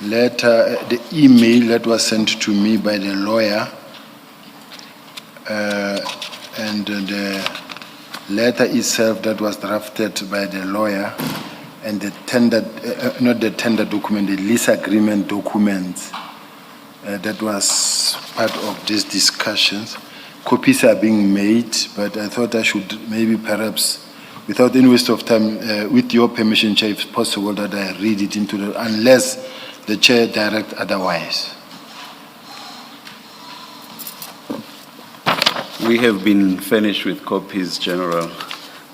letter, the email that was sent to me by the lawyer, and the letter itself that was drafted by the lawyer, and the tender, not the tender document, the lease agreement documents that was part of these discussions. Copies are being made, but I thought I should maybe perhaps, without any waste of time, with your permission, Chair, if possible, that I read it into the, unless the Chair directs otherwise. We have been furnished with copies, General.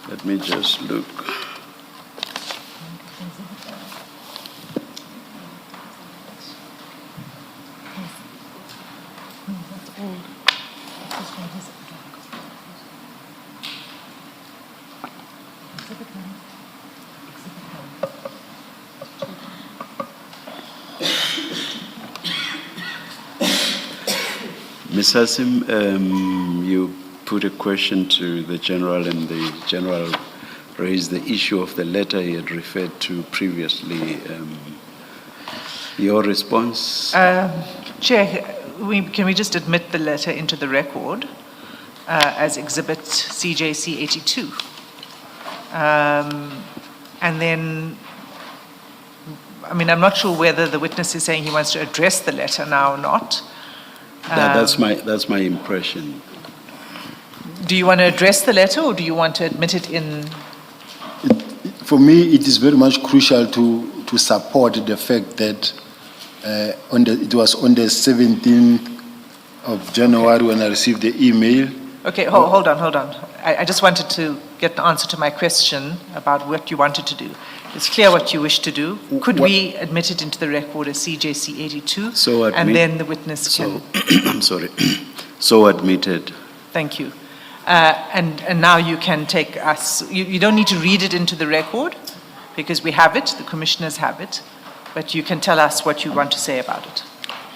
Let me just look. Ms. Hassim, you put a question to the General, and the General raised the issue of the letter he had referred to previously. Your response? Chair, can we just admit the letter into the record as Exhibit CJC 82? And then, I mean, I'm not sure whether the witness is saying he wants to address the letter now or not. That's my impression. Do you want to address the letter, or do you want to admit it in? For me, it is very much crucial to support the fact that it was on the 17th of January when I received the email. Okay, hold on. I just wanted to get the answer to my question about what you wanted to do. It's clear what you wish to do. Could we admit it into the record as CJC 82? So and then the witness can. I'm sorry. So admitted. Thank you. And now you can take us. You don't need to read it into the record because we have it. The commissioners have it, but you can tell us what you want to say about it.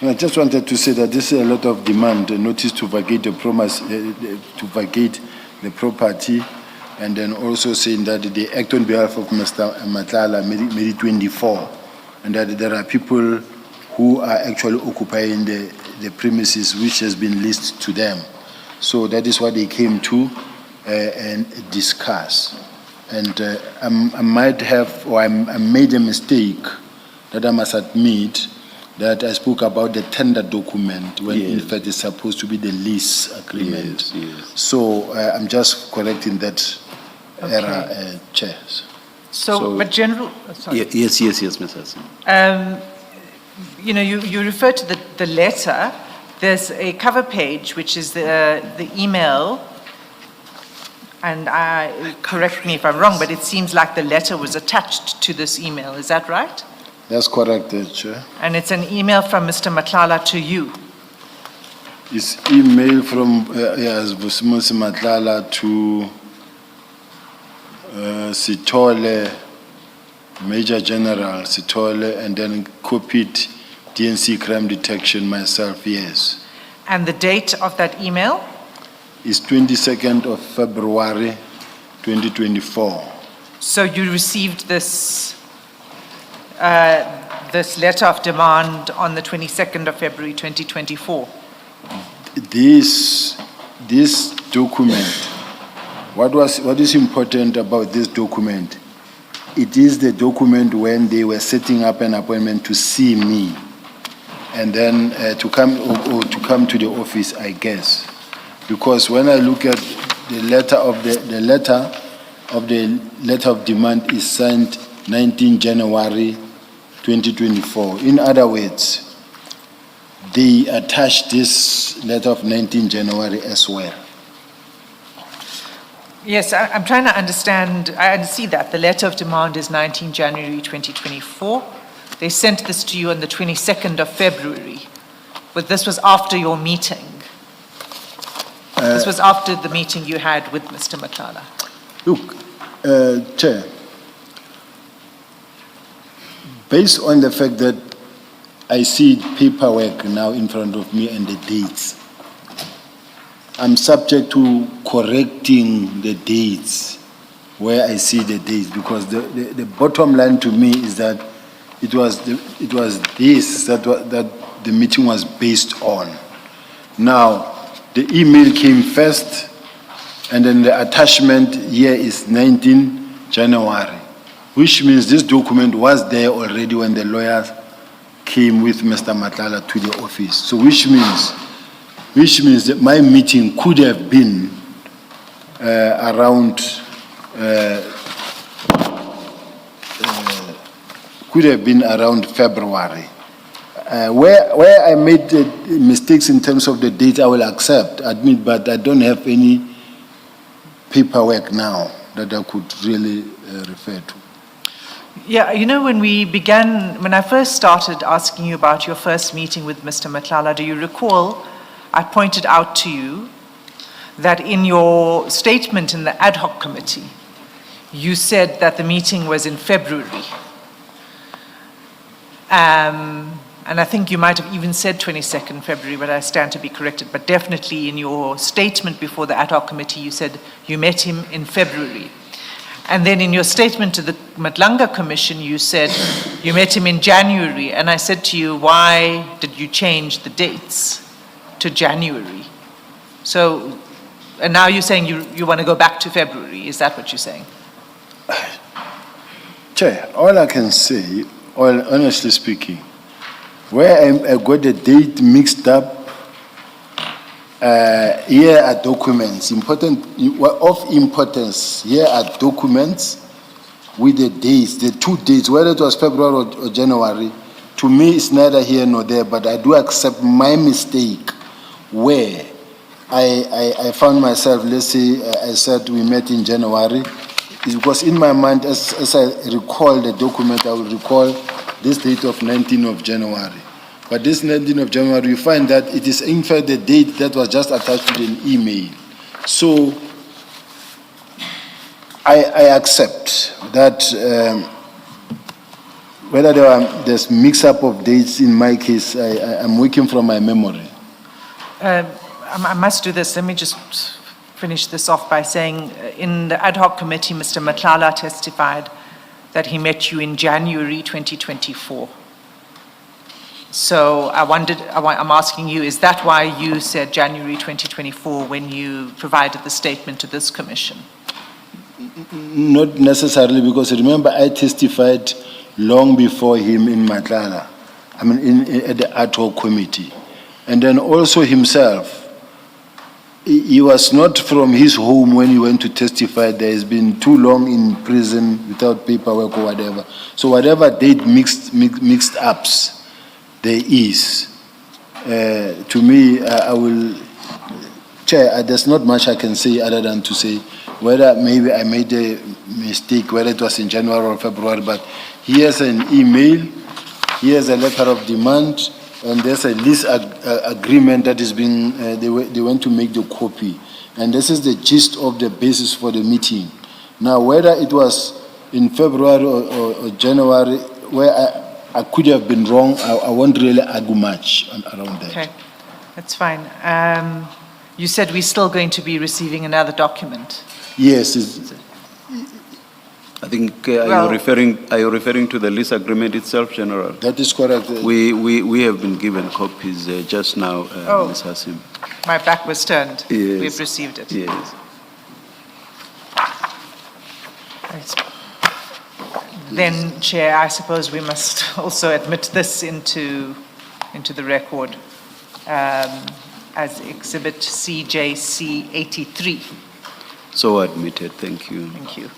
I just wanted to say that this is a lot of demand, a notice to vacate the promise, to vacate the property, and then also saying that they act on behalf of Mr. Madlanga made it 24, and that there are people who are actually occupying the premises which has been leased to them. So that is what they came to and discuss. And I might have, or I made a mistake that I must admit, that I spoke about the tender document when in fact it's supposed to be the lease agreement. Yes. So I'm just correcting that error, Chair. So, but General, sorry. Yes, Ms. Hassim. You know, you refer to the letter. There's a cover page, which is the email, and correct me if I'm wrong, but it seems like the letter was attached to this email. Is that right? That's correct, Chair. And it's an email from Mr. Madlanga to you. It's email from Mr. Madlanga to Sitole, Major General Sitole, and then copied DNC Crime Detection, myself, yes. And the date of that email? It's 22nd of February, 2024. So you received this this letter of demand on the 22nd of February, 2024? This document, what is important about this document, it is the document when they were setting up an appointment to see me, and then to come to the office, I guess. Because when I look at the letter of demand is signed 19 January 2024. In other words, they attached this letter of 19 January as well. Yes, I'm trying to understand. I see that. The letter of demand is 19 January 2024. They sent this to you on the 22nd of February. But this was after your meeting. This was after the meeting you had with Mr. Madlanga. Look, Chair, based on the fact that I see paperwork now in front of me and the dates, I'm subject to correcting the dates where I see the dates, because the bottom line to me is that it was this that the meeting was based on. Now, the email came first, and then the attachment here is 19 January, which means this document was there already when the lawyers came with Mr. Madlanga to the office. So which means that my meeting could have been around February. Where I made mistakes in terms of the date, I will admit, but I don't have any paperwork now that I could really refer to. Yeah, you know, when I first started asking you about your first meeting with Mr. Madlanga, do you recall I pointed out to you that in your statement in the ad hoc committee, you said that the meeting was in February. And I think you might have even said 22nd February, but I stand to be corrected. But definitely in your statement before the ad hoc committee, you said you met him in February. And then in your statement to the Madlanga Commission, you said you met him in January. And I said to you, why did you change the dates to January? So, and now you're saying you want to go back to February. Is that what you're saying? Chair, all I can say, honestly speaking, where I got the date mixed up, here are documents, of importance. Here are documents with the dates, the two dates, whether it was February or January. To me, it's neither here nor there, but I do accept my mistake where I found myself, let's say, I said we met in January. It's because in my mind, as I recall the document, I will recall this date of 19th of January. But this 19th of January, you find that it is in fact the date that was just attached to an email. So I accept that whether there's mix-up of dates in my case, I'm working from my memory. I must do this. Let me just finish this off by saying in the ad hoc committee, Mr. Madlanga testified that he met you in January 2024. So I'm asking you, is that why you said January 2024 when you provided the statement to this commission? Not necessarily, because remember I testified long before him in Madlanga, at the ad hoc committee. And then also himself, he was not from his home when he went to testify. There has been too long in prison without paperwork or whatever. So whatever date mixed ups there is, to me, I will, Chair, there's not much I can say other than to say whether maybe I made a mistake, whether it was in January or February, but here's an email, here's a letter of demand, and there's a lease agreement that is being, they went to make the copy. And this is the gist of the basis for the meeting. Now, whether it was in February or January, where I could have been wrong, I won't really argue much around that. Okay, that's fine. You said we're still going to be receiving another document. Yes. I think, are you referring to the lease agreement itself, General? That is correct. We have been given copies just now, Ms. Hassim. My back was turned. Yes. We've received it. Yes. Right. Then, Chair, I suppose we must also admit this into the record as Exhibit CJC 83. So admitted. Thank you. Thank you.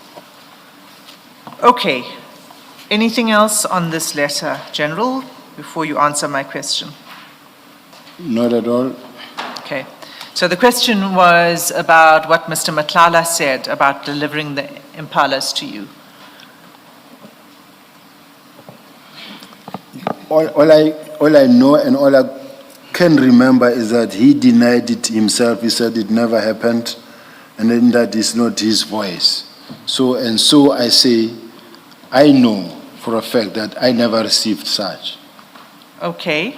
Okay. Anything else on this letter, General, before you answer my question? Not at all. Okay. So the question was about what Mr. Madlanga said about delivering the impalas to you. All I know and all I can remember is that he denied it himself. He said it never happened, and then that is not his voice. So I say, I know for a fact that I never received such. Okay.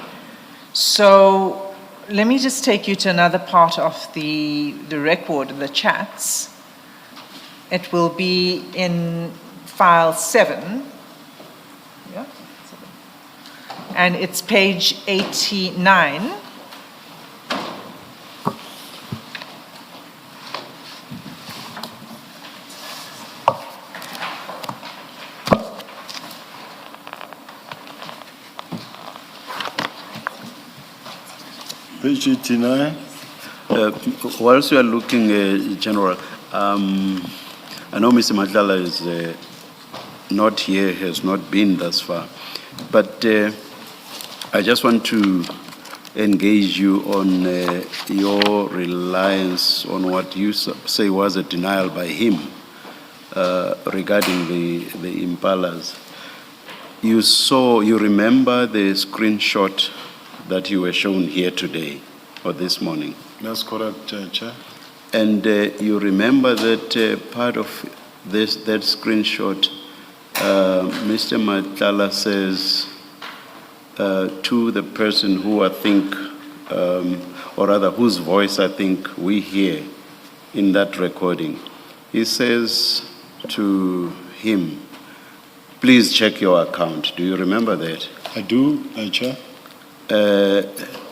So let me just take you to another part of the record, the chats. It will be in file 7. Yeah? and it's page 89. Page 89. Whilst you are looking, General, I know Mr. Madlanga is not here, has not been thus far, but I just want to engage you on your reliance on what you say was a denial by him regarding the impalas. You remember the screenshot that you were shown here today or this morning? That's correct, Chair. And you remember that part of that screenshot, Mr. Madlanga says to the person who I think, or rather whose voice I think we hear in that recording, he says to him, please check your account. Do you remember that? I do, Chair.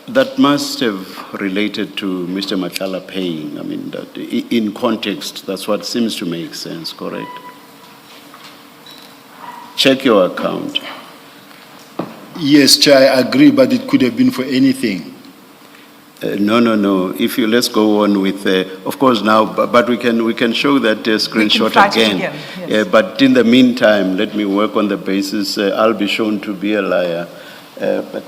That must have related to Mr. Madlanga paying. I mean, that in context, that's what seems to make sense, correct? Check your account. Yes, Chair, I agree, but it could have been for anything. No. If you let's go on with, of course now, but we can show that screenshot fight it again. yes. But in the meantime, let me work on the basis I'll be shown to be a liar. But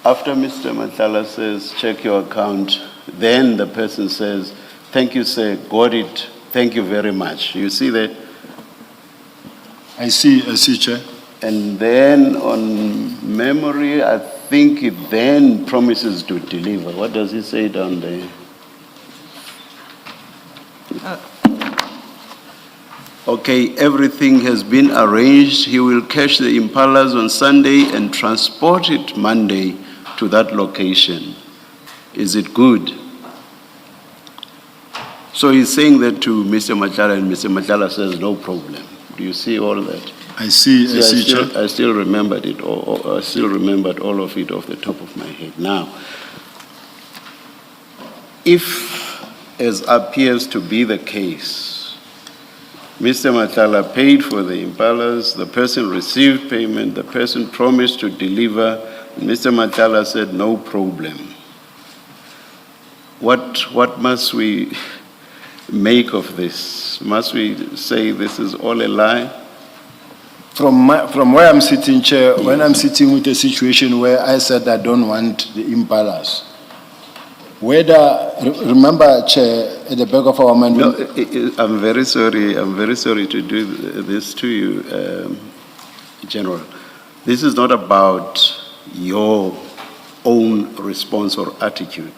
after Mr. Madlanga says, check your account, then the person says, thank you, sir, got it, thank you very much. You see that? I see, Chair. And then on memory, I think it then promises to deliver. What does he say down there? Okay, everything has been arranged. He will catch the impalas on Sunday and transport it Monday to that location. Is it good? So he's saying that to Mr. Madlanga, and Mr. Madlanga says, no problem. Do you see all that? I see, Chair. I still remembered it, or I still remembered all of it off the top of my head. Now, if, as appears to be the case, Mr. Madlanga paid for the impalas, the person received payment, the person promised to deliver, and Mr. Madlanga said, no problem. What must we make of this? Must we say this is all a lie? From where I'm sitting, Chair, when I'm sitting with a situation where I said I don't want the impalas, remember, Chair, at the back of our mind. No, I'm very sorry to do this to you, General. This is not about your own response or attitude.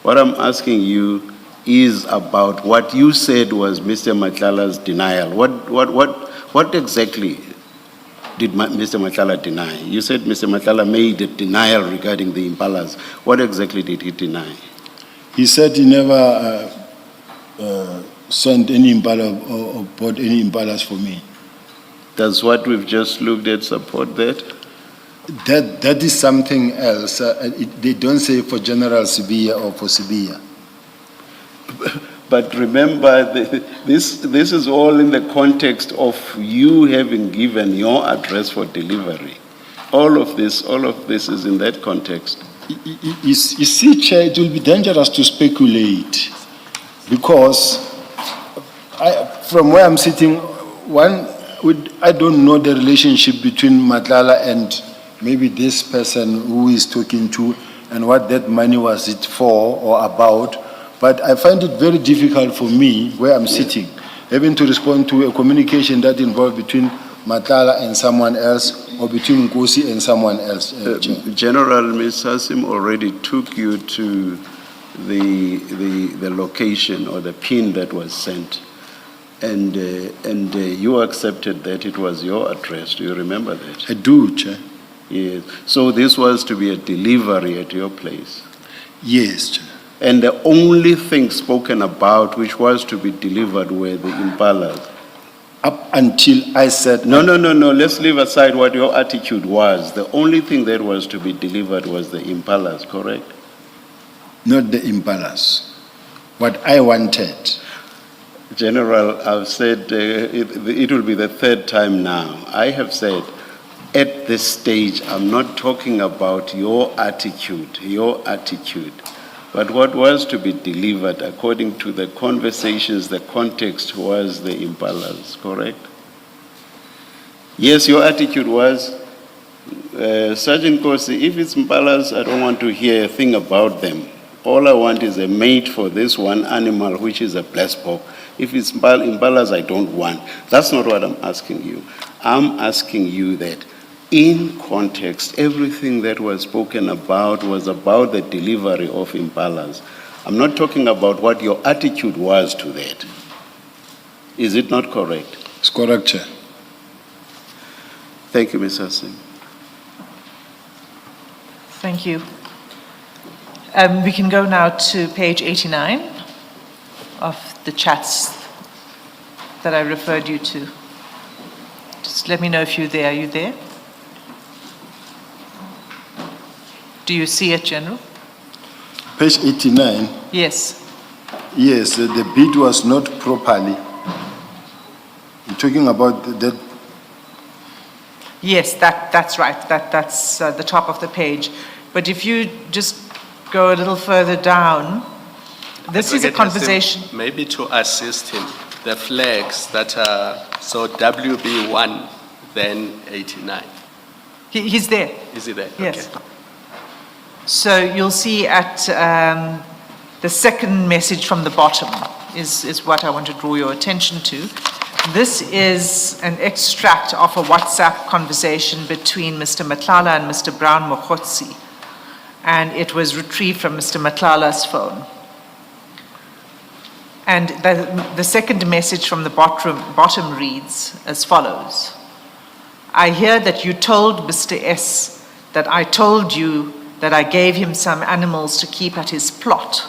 What I'm asking you is about what you said was Mr. Madlanga's denial. What exactly did Mr. Madlanga deny? You said Mr. Madlanga made a denial regarding the impalas. What exactly did he deny? He said he never sent any impala or bought any impalas for me. Does what we've just looked at support that? That is something else. They don't say for General Sibiya or for Sibiya. But remember, this is all in the context of you having given your address for delivery. All of this is in that context. You see, Chair, it will be dangerous to speculate because from where I'm sitting, I don't know the relationship between Madlanga and maybe this person who is talking to and what that money was it for or about. But I find it very difficult for me, where I'm sitting, having to respond to a communication that involved between Madlanga and someone else, or between Nkosi and someone else. General, Ms. Hasim already took you to the location or the pin that was sent, and you accepted that it was your address. Do you remember that? I do, Chair. Yes. So this was to be a delivery at your place? Yes, Chair. And the only thing spoken about which was to be delivered were the impalas? Up until I said. No, let's leave aside what your attitude was. The only thing that was to be delivered was the impalas, correct? Not the impalas. What I wanted. General, I've said it will be the third time now. I have said at this stage, I'm not talking about your attitude, but what was to be delivered according to the conversations, the context was the impalas, correct? Yes, your attitude was, Sergeant Kosi, if it's impalas, I don't want to hear a thing about them. All I want is a mate for this one animal, which is a blessed pork. If it's impalas, I don't want. That's not what I'm asking you. I'm asking you that in context, everything that was spoken about was about the delivery of impalas. I'm not talking about what your attitude was to that. Is it not correct? It's correct, Chair. Thank you, Mr. Singh. Thank you. We can go now to page 89 of the chats that I referred you to. Just let me know if you're there. Are you there? Do you see it, General? Page 89. Yes. Yes, the bid was not properly. You're talking about that. Yes, that's right. That's the top of the page. But if you just go a little further down, this is a conversation. Maybe to assist him, the flags that are, so WB1, then 89. He's there. Is he there? Yes. Okay. So you'll see at the second message from the bottom is what I want to draw your attention to. This is an extract of a WhatsApp conversation between Mr. Madlanga and Mr. Brown Mokhotsi, and it was retrieved from Mr. Madlanga's phone. And the second message from the bottom reads as follows. I hear that you told Mr. S that I told you that I gave him some animals to keep at his plot.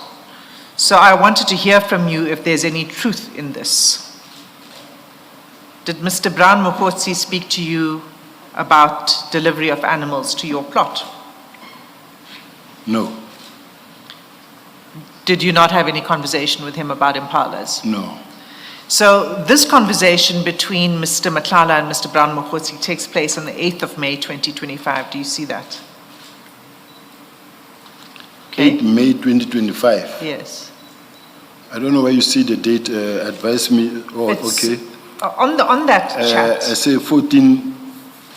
So I wanted to hear from you if there's any truth in this. Did Mr. Brown Mokhotsi speak to you about delivery of animals to your plot? No. Did you not have any conversation with him about impalas? No. So this conversation between Mr. Madlanga and Mr. Brown Mokhotsi takes place on the 8th of May, 2025. Do you see that? 8 May 2025. Yes. I don't know where you see the date. Advise me. Oh, It's okay. On that chat. I say 14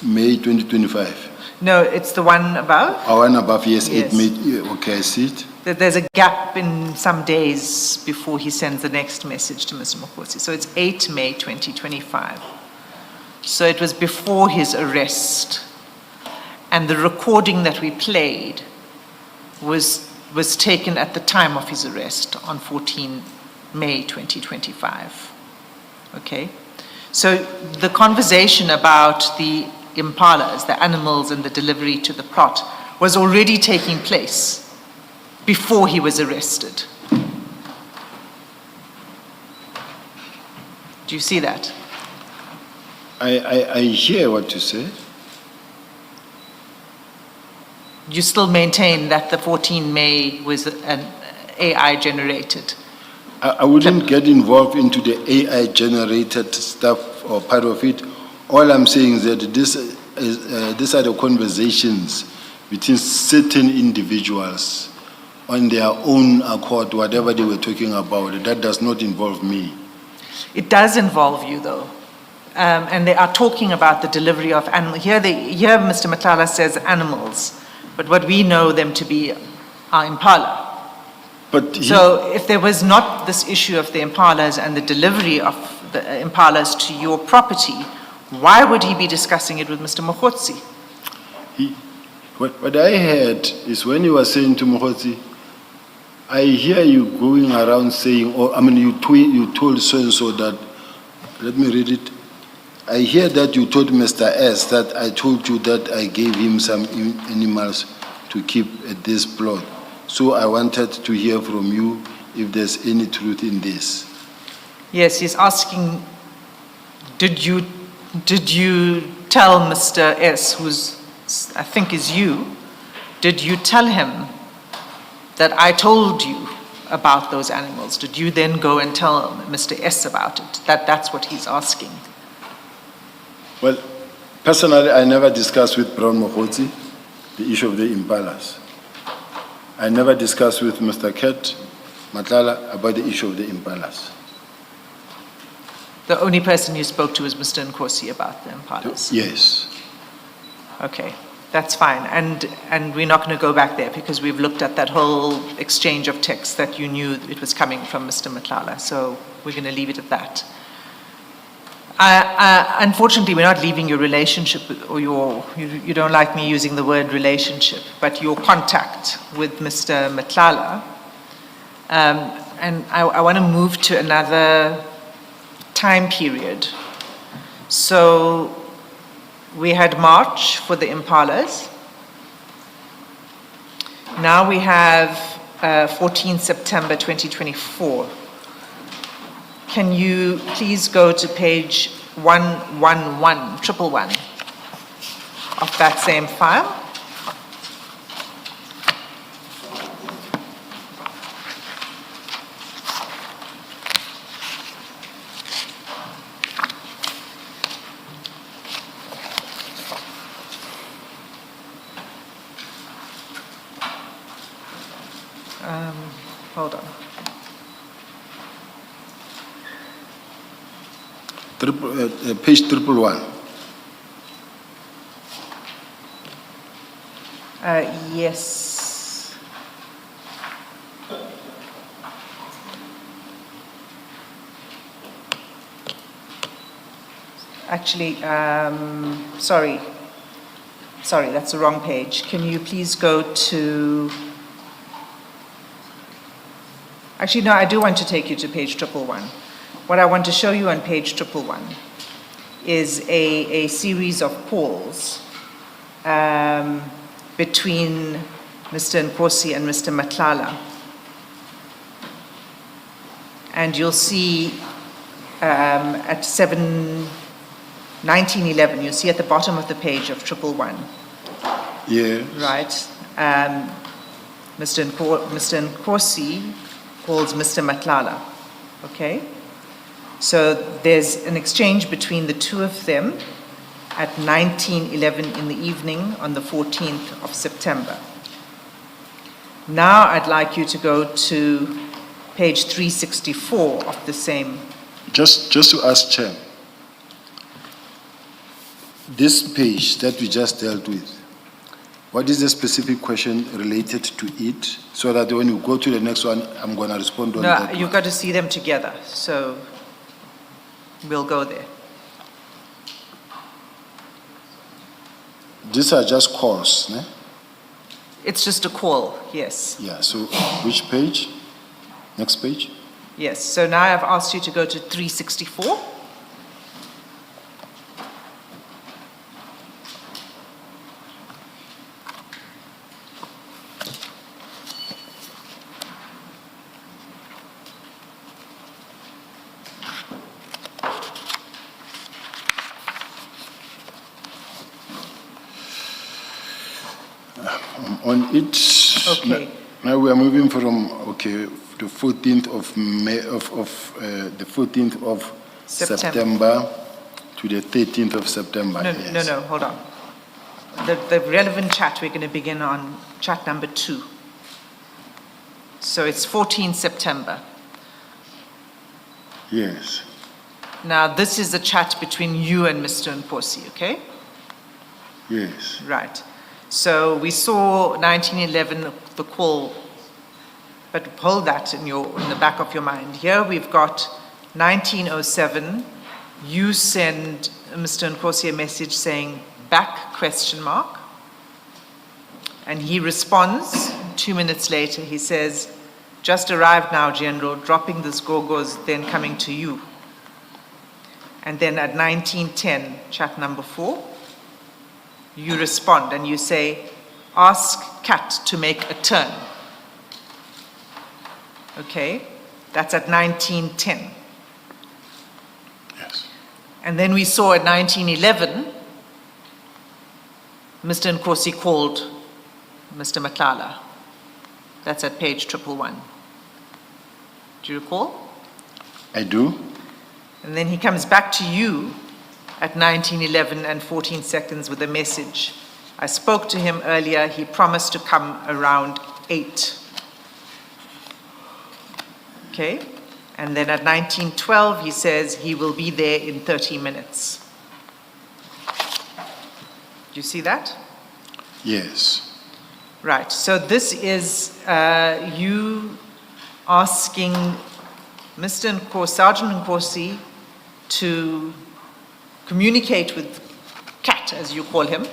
May 2025. No, it's the one above. Oh, one above, yes, Yes. 8 May. Yeah, okay, I see it. There's a gap in some days before he sends the next message to Mr. Mokhotsi. So it's 8 May 2025. So it was before his arrest. And the recording that we played was taken at the time of his arrest on 14 May 2025. Okay? So the conversation about the impalas, the animals and the delivery to the plot, was already taking place before he was arrested. Do you see that? I hear what you say. You still maintain that the 14 May was an AI generated? I wouldn't get involved into the AI generated stuff or part of it. All I'm saying is that these are the conversations between certain individuals on their own accord, whatever they were talking about. That does not involve me. It does involve you, though. And they are talking about the delivery of animals. Here Mr. Madlanga says animals, but what we know them to be are impala. But So if there was not this issue of the impalas and the delivery of the impalas to your property, why would he be discussing it with Mr. Mokhotsi? What I heard is when you were saying to Mokhotsi, I hear you going around saying, you told so-and-so that, let me read it. I hear that you told Mr. S that I told you that I gave him some animals to keep at this plot. So I wanted to hear from you if there's any truth in this. Yes, he's asking Did you tell Mr. S, who's, I think is you, did you tell him that I told you about those animals? Did you then go and tell Mr. S about it? That's what he's asking. Well, personally, I never discussed with Brown Mogotsi the issue of the impalas. I never discussed with Mr. Ket Matlala about the issue of the impalas. The only person you spoke to was Mr. Nkosi about the impalas? Yes. Okay, that's fine. And we're not going to go back there because we've looked at that whole exchange of text that you knew it was coming from Mr. Matlala. So we're going to leave it at that. Unfortunately, we're not leaving your relationship or you don't like me using the word relationship, but your contact with Mr. Matlala. And I want to move to another time period. So we had March for the impalas. Now we have 14 September 2024. Can you please go to page 111 of that same file? Hold on. Page 111. Yes. Actually, sorry, that's the wrong page. Can you please go to... Actually, no, I do want to take you to page 111. What I want to show you on page 111 is a series of calls between Mr. Nkosi and Mr. Matlala. And you'll see at 1911, you'll see at the bottom of the page of 111. Yeah. Right. Mr. Nkosi calls Mr. Matlala. Okay? So there's an exchange between the two of them at 19:11 in the evening on the 14th of September. Now I'd like you to go to page 364 of the same. Just to ask Chair, this page that we just dealt with, what is the specific question related to it? So that when you go to the next one, I'm going to respond on No, that. you've got to see them together. So we'll go there. These are just calls, ne? It's just a call, yes. Yeah, so which page? Next page? Yes, so now I've asked you to go to 364. On it, Okay. now we are moving from, the 14th of May, the 14th of September to the 13th of September. No, hold on. The relevant chat, we're going to begin on chat number 2. So it's 14 September. Yes. Now, this is a chat between you and Mr. Nkosi, okay? Yes. Right. So we saw 1911, the call, but hold that in the back of your mind. Here we've got 1907, you send Mr. Nkosi a message saying, back, ? And he responds, 2 minutes later, he says, just arrived now, General, dropping this gogos, then coming to you. And then at 1910, chat number 4, you respond and you say, ask Cat to make a turn. Okay, that's at 1910. Yes. And then we saw at 1911, Mr. Nkosi called Mr. Matlala. That's at page 111. Do you recall? I do. And then he comes back to you at 1911 and 14 seconds with a message. I spoke to him earlier. He promised to come around 8. Okay? And then at 1912, he says he will be there in 30 minutes. Do you see that? Yes. Right. So this is you asking Mr. Nkosi, Sergeant Nkosi, to communicate with Cat, as you call him,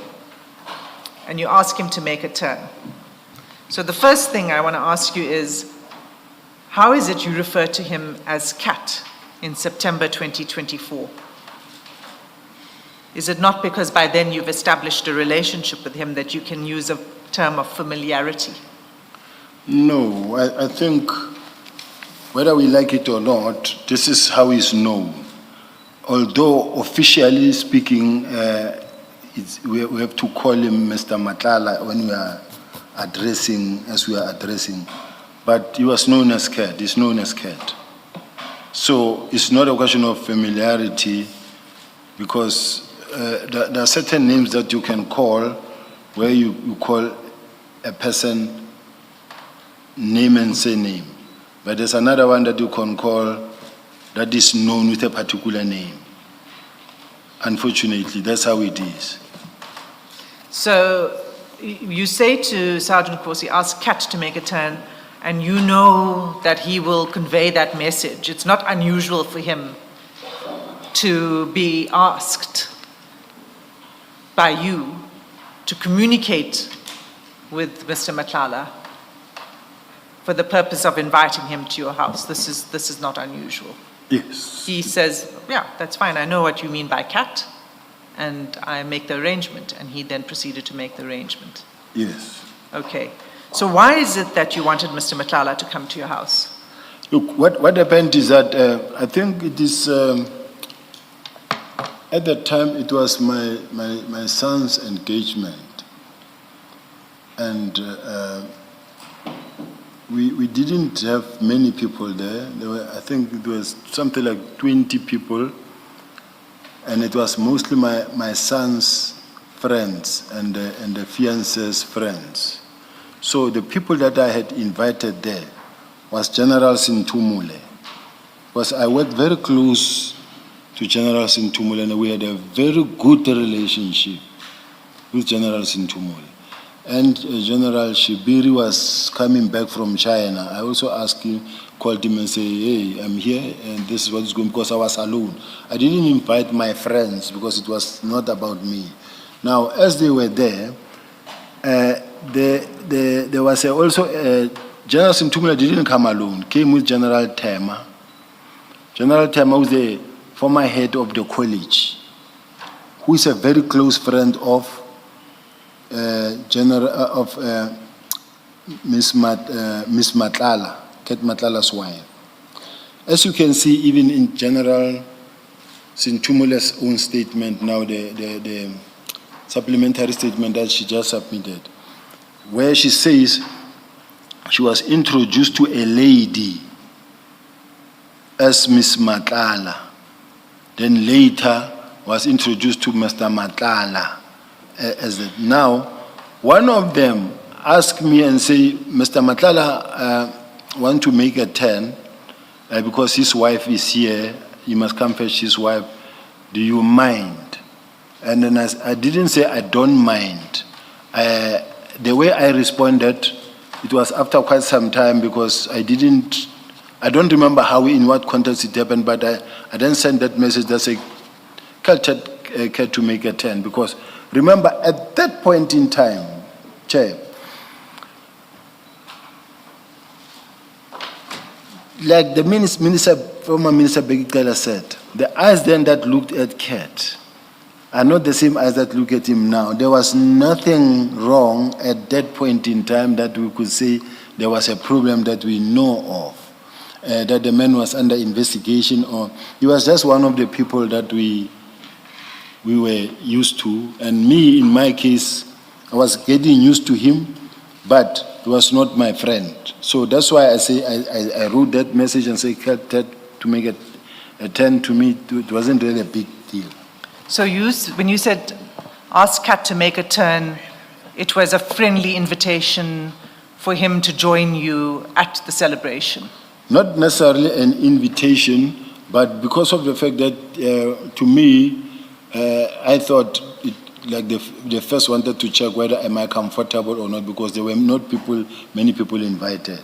and you ask him to make a turn. So the first thing I want to ask you is, how is it you refer to him as Cat in September 2024? Is it not because by then you've established a relationship with him that you can use a term of familiarity? No, I think whether we like it or not, this is how he's known. Although officially speaking, we have to call him Mr. Matlala when we are addressing, as we are addressing. But he was known as Cat, he's known as Cat. So it's not a question of familiarity, because there are certain names that you can call where you call a person name and surname. But there's another one that you can call that is known with a particular name. Unfortunately, that's how it is. So you say to Sergeant Nkosi, ask Cat to make a turn, and you know that he will convey that message. It's not unusual for him to be asked by you to communicate with Mr. Matlala for the purpose of inviting him to your house. This is not unusual. Yes. He says, yeah, that's fine. I know what you mean by Cat, and I make the arrangement. And he then proceeded to make the arrangement. Yes. Okay. So why is it that you wanted Mr. Matlala to come to your house? Look, what happened is that I think it is, at that time it was my son's engagement. And we didn't have many people there. I think it was something like 20 people. And it was mostly my son's friends and the fiancé's friends. So the people that I had invited there was General Sintumule. Because I worked very close to General Sintumule, and we had a very good relationship with General Sintumule. And General Shibiri was coming back from China. I also asked him, called him and said, hey, I'm here and this is what's going, because I was alone. I didn't invite my friends because it was not about me. Now, as they were there, there was also, General Sintumula didn't come alone, came with General Tema. General Tema was the former head of the college, who is a very close friend of Miss Matlala, Cat Matlala's wife. As you can see, even in General Sintumula's own statement now, the supplementary statement that she just submitted, where she says she was introduced to a lady as Miss Matlala, then later was introduced to Mr. Matlala. Now, one of them asked me and say, Mr. Matlala want to make a turn because his wife is here. He must come fetch his wife. Do you mind? And then I didn't say I don't mind. The way I responded, it was after quite some time, because I don't remember how, in what context it happened, but I then sent that message that said, Cat to make a turn. Because remember, at that point in time, Chair, like the former Minister Begitela said, the eyes then that looked at Cat are not the same eyes that look at him now. There was nothing wrong at that point in time that we could say there was a problem that we know of, that the man was under investigation, or he was just one of the people that we we were used to. And me, in my case, I was getting used to him, but he was not my friend. So that's why I say I wrote that message and say to make it a 10 to me. It wasn't really a big deal. So when you said ask Kat to make a turn, it was a friendly invitation for him to join you at the celebration? Not necessarily an invitation, but because of the fact that to me, I thought like they first wanted to check whether am I comfortable or not, because there were not many people invited.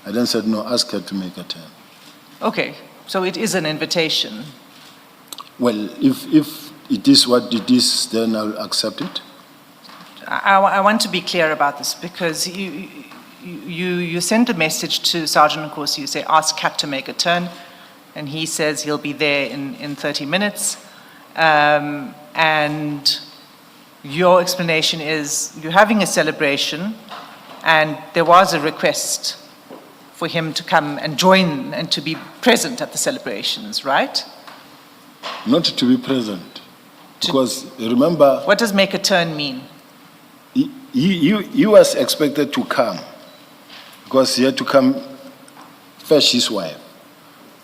I then said, no, ask her to make a turn. Okay, so it is an invitation. Well, if it is what it is, then I'll accept it. I want to be clear about this, because you send a message to Sergeant Nkosi, you say, ask Kat to make a turn, and he says he'll be there in 30 minutes. And your explanation is you're having a celebration, and there was a request for him to come and join and to be present at the celebrations, right? Not to be present, because remember, What does make a turn mean? he was expected to come, because he had to come fetch his wife.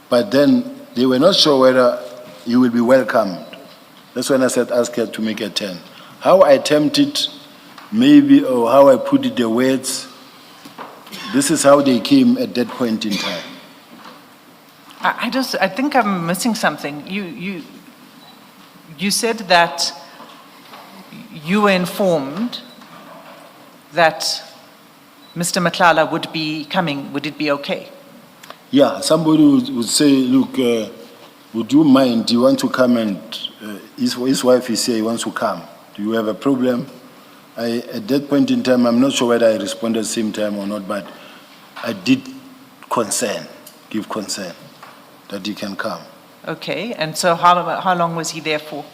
But then they were not sure whether he will be welcomed. That's when I said ask her to make a turn. How I termed it, maybe, or how I put it, the words, this is how they came at that point in time. I think I'm missing something. You said that you were informed that Mr. Matlala would be coming. Would it be okay? Yeah, somebody would say, look, would you mind, do you want to come, and his wife is here, he wants to come. Do you have a problem? At that point in time, I'm not sure whether I responded same time or not, but I did give consent that he can come. Okay, and so how long was he there for?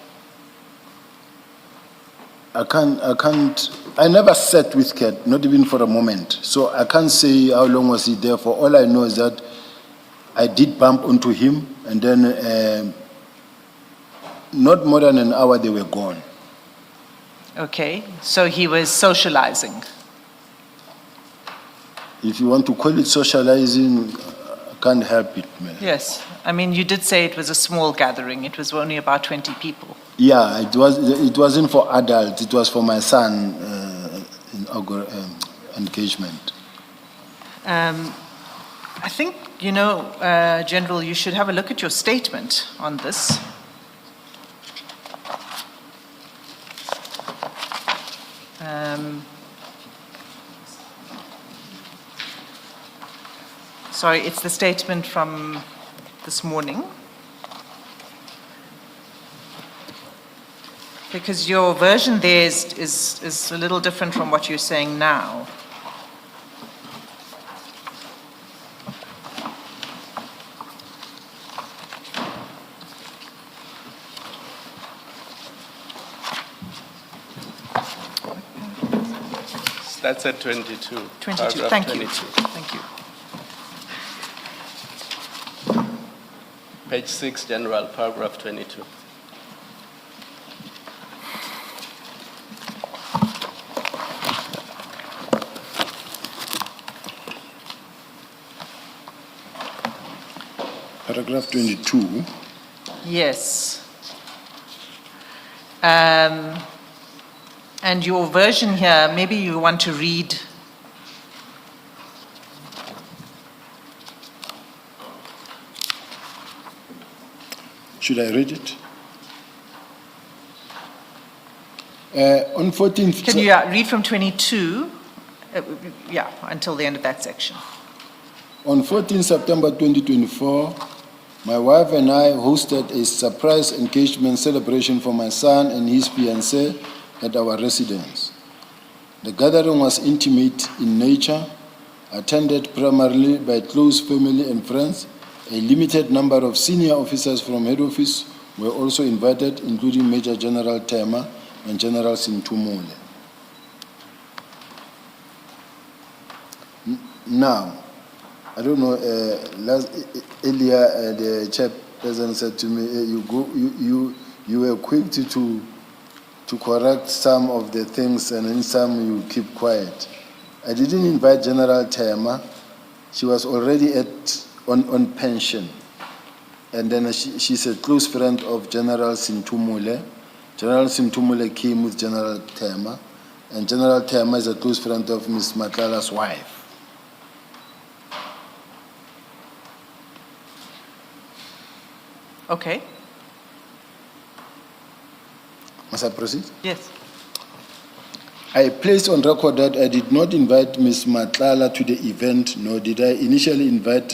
I never sat with Kat, not even for a moment. So I can't say how long was he there for. All I know is that I did bump into him, and then not more than an hour they were gone. Okay, so he was socializing. If you want to call it socializing, I can't help it, man. Yes, I mean, you did say it was a small gathering. It was only about 20 people. Yeah, it wasn't for adults, it was for my son engagement. I think, General, you should have a look at your statement on this. Sorry, it's the statement from this morning. Because your version there is a little different from what you're saying now. That's at 22. 22, paragraph thank 22. you. Thank you. Page 6, General, paragraph 22. Paragraph 22. Yes. And your version here, maybe you want to read. Should I read it? On 14th... Can you read from 22, until the end of that section. On 14 September 2024, my wife and I hosted a surprise engagement celebration for my son and his fiancée at our residence. The gathering was intimate in nature, attended primarily by close family and friends. A limited number of senior officers from head office were also invited, including Major General Tema and General Sintumule. Now, I don't know, earlier the chairperson said to me, you were quick to correct some of the things, and in some you keep quiet. I didn't invite General Tema. She was already on pension. And then she's a close friend of General Sintumule. General Sintumule came with General Tema, and General Tema is a close friend of Ms. Matlala's wife. Okay, Must I proceed? yes. I placed on record that I did not invite Ms. Matlala to the event, nor did I initially invite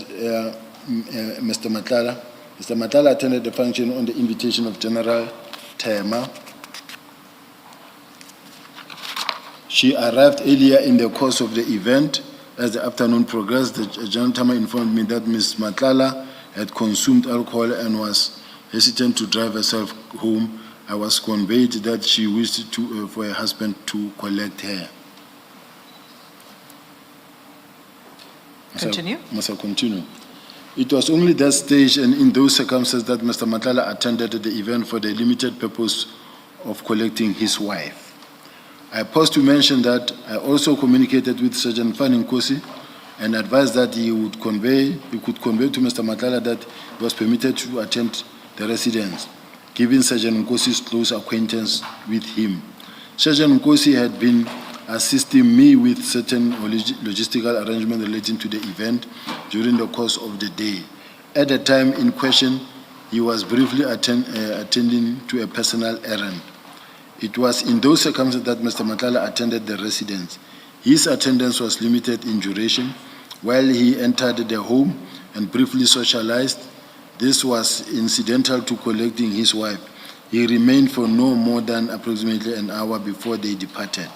Mr. Matlala. Mr. Matlala attended the function on the invitation of General Tema. She arrived earlier in the course of the event. As the afternoon progressed, the General Tema informed me that Ms. Matlala had consumed alcohol and was hesitant to drive herself home. I was conveyed that she wished for her husband to collect her. Continue. Must I continue? It was only that stage and in those circumstances that Mr. Matlala attended the event for the limited purpose of collecting his wife. I paused to mention that I also communicated with Sergeant Fanning-Kosi and advised that he could convey to Mr. Matlala that he was permitted to attend the residence, given Sergeant Nkosi's close acquaintance with him. Sergeant Nkosi had been assisting me with certain logistical arrangements relating to the event during the course of the day. At the time in question, he was briefly attending to a personal errand. It was in those circumstances that Mr. Matlala attended the residence. His attendance was limited in duration. While he entered the home and briefly socialized, this was incidental to collecting his wife. He remained for no more than approximately an hour before they departed.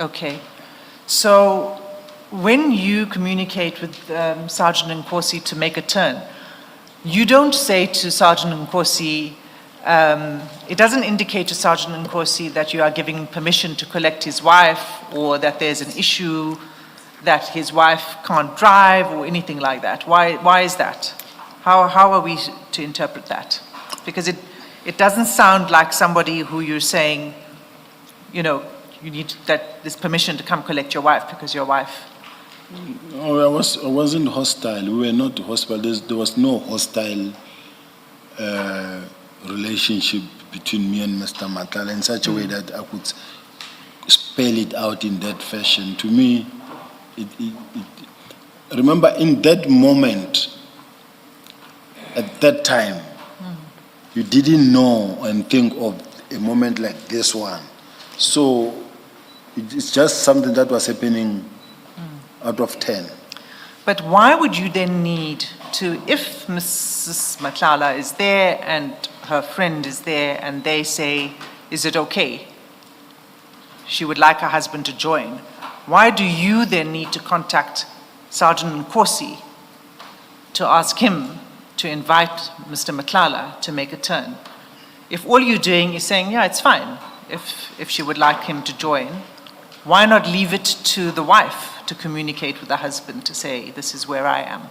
Okay. So when you communicate with Sergeant Nkosi to make a turn, you don't say to Sergeant Nkosi, it doesn't indicate to Sergeant Nkosi that you are giving permission to collect his wife or that there's an issue that his wife can't drive or anything like that. Why is that? How are we to interpret that? Because it doesn't sound like somebody who you're saying, you know, you need this permission to come collect your wife because your wife. No, I wasn't hostile. We were not hostile. There was no hostile relationship between me and Mr. Matlala in such a way that I could spell it out in that fashion. To me, remember in that moment, at that time, you didn't know and think of a moment like this one. So it's just something that was happening out of 10. But why would you then need to, if Mrs. Matlala is there and her friend is there and they say, is it okay? She would like her husband to join. Why do you then need to contact Sergeant Nkosi to ask him to invite Mr. Matlala to make a turn? If all you're doing is saying, yeah, it's fine, if she would like him to join, why not leave it to the wife to communicate with the husband to say, this is where I am?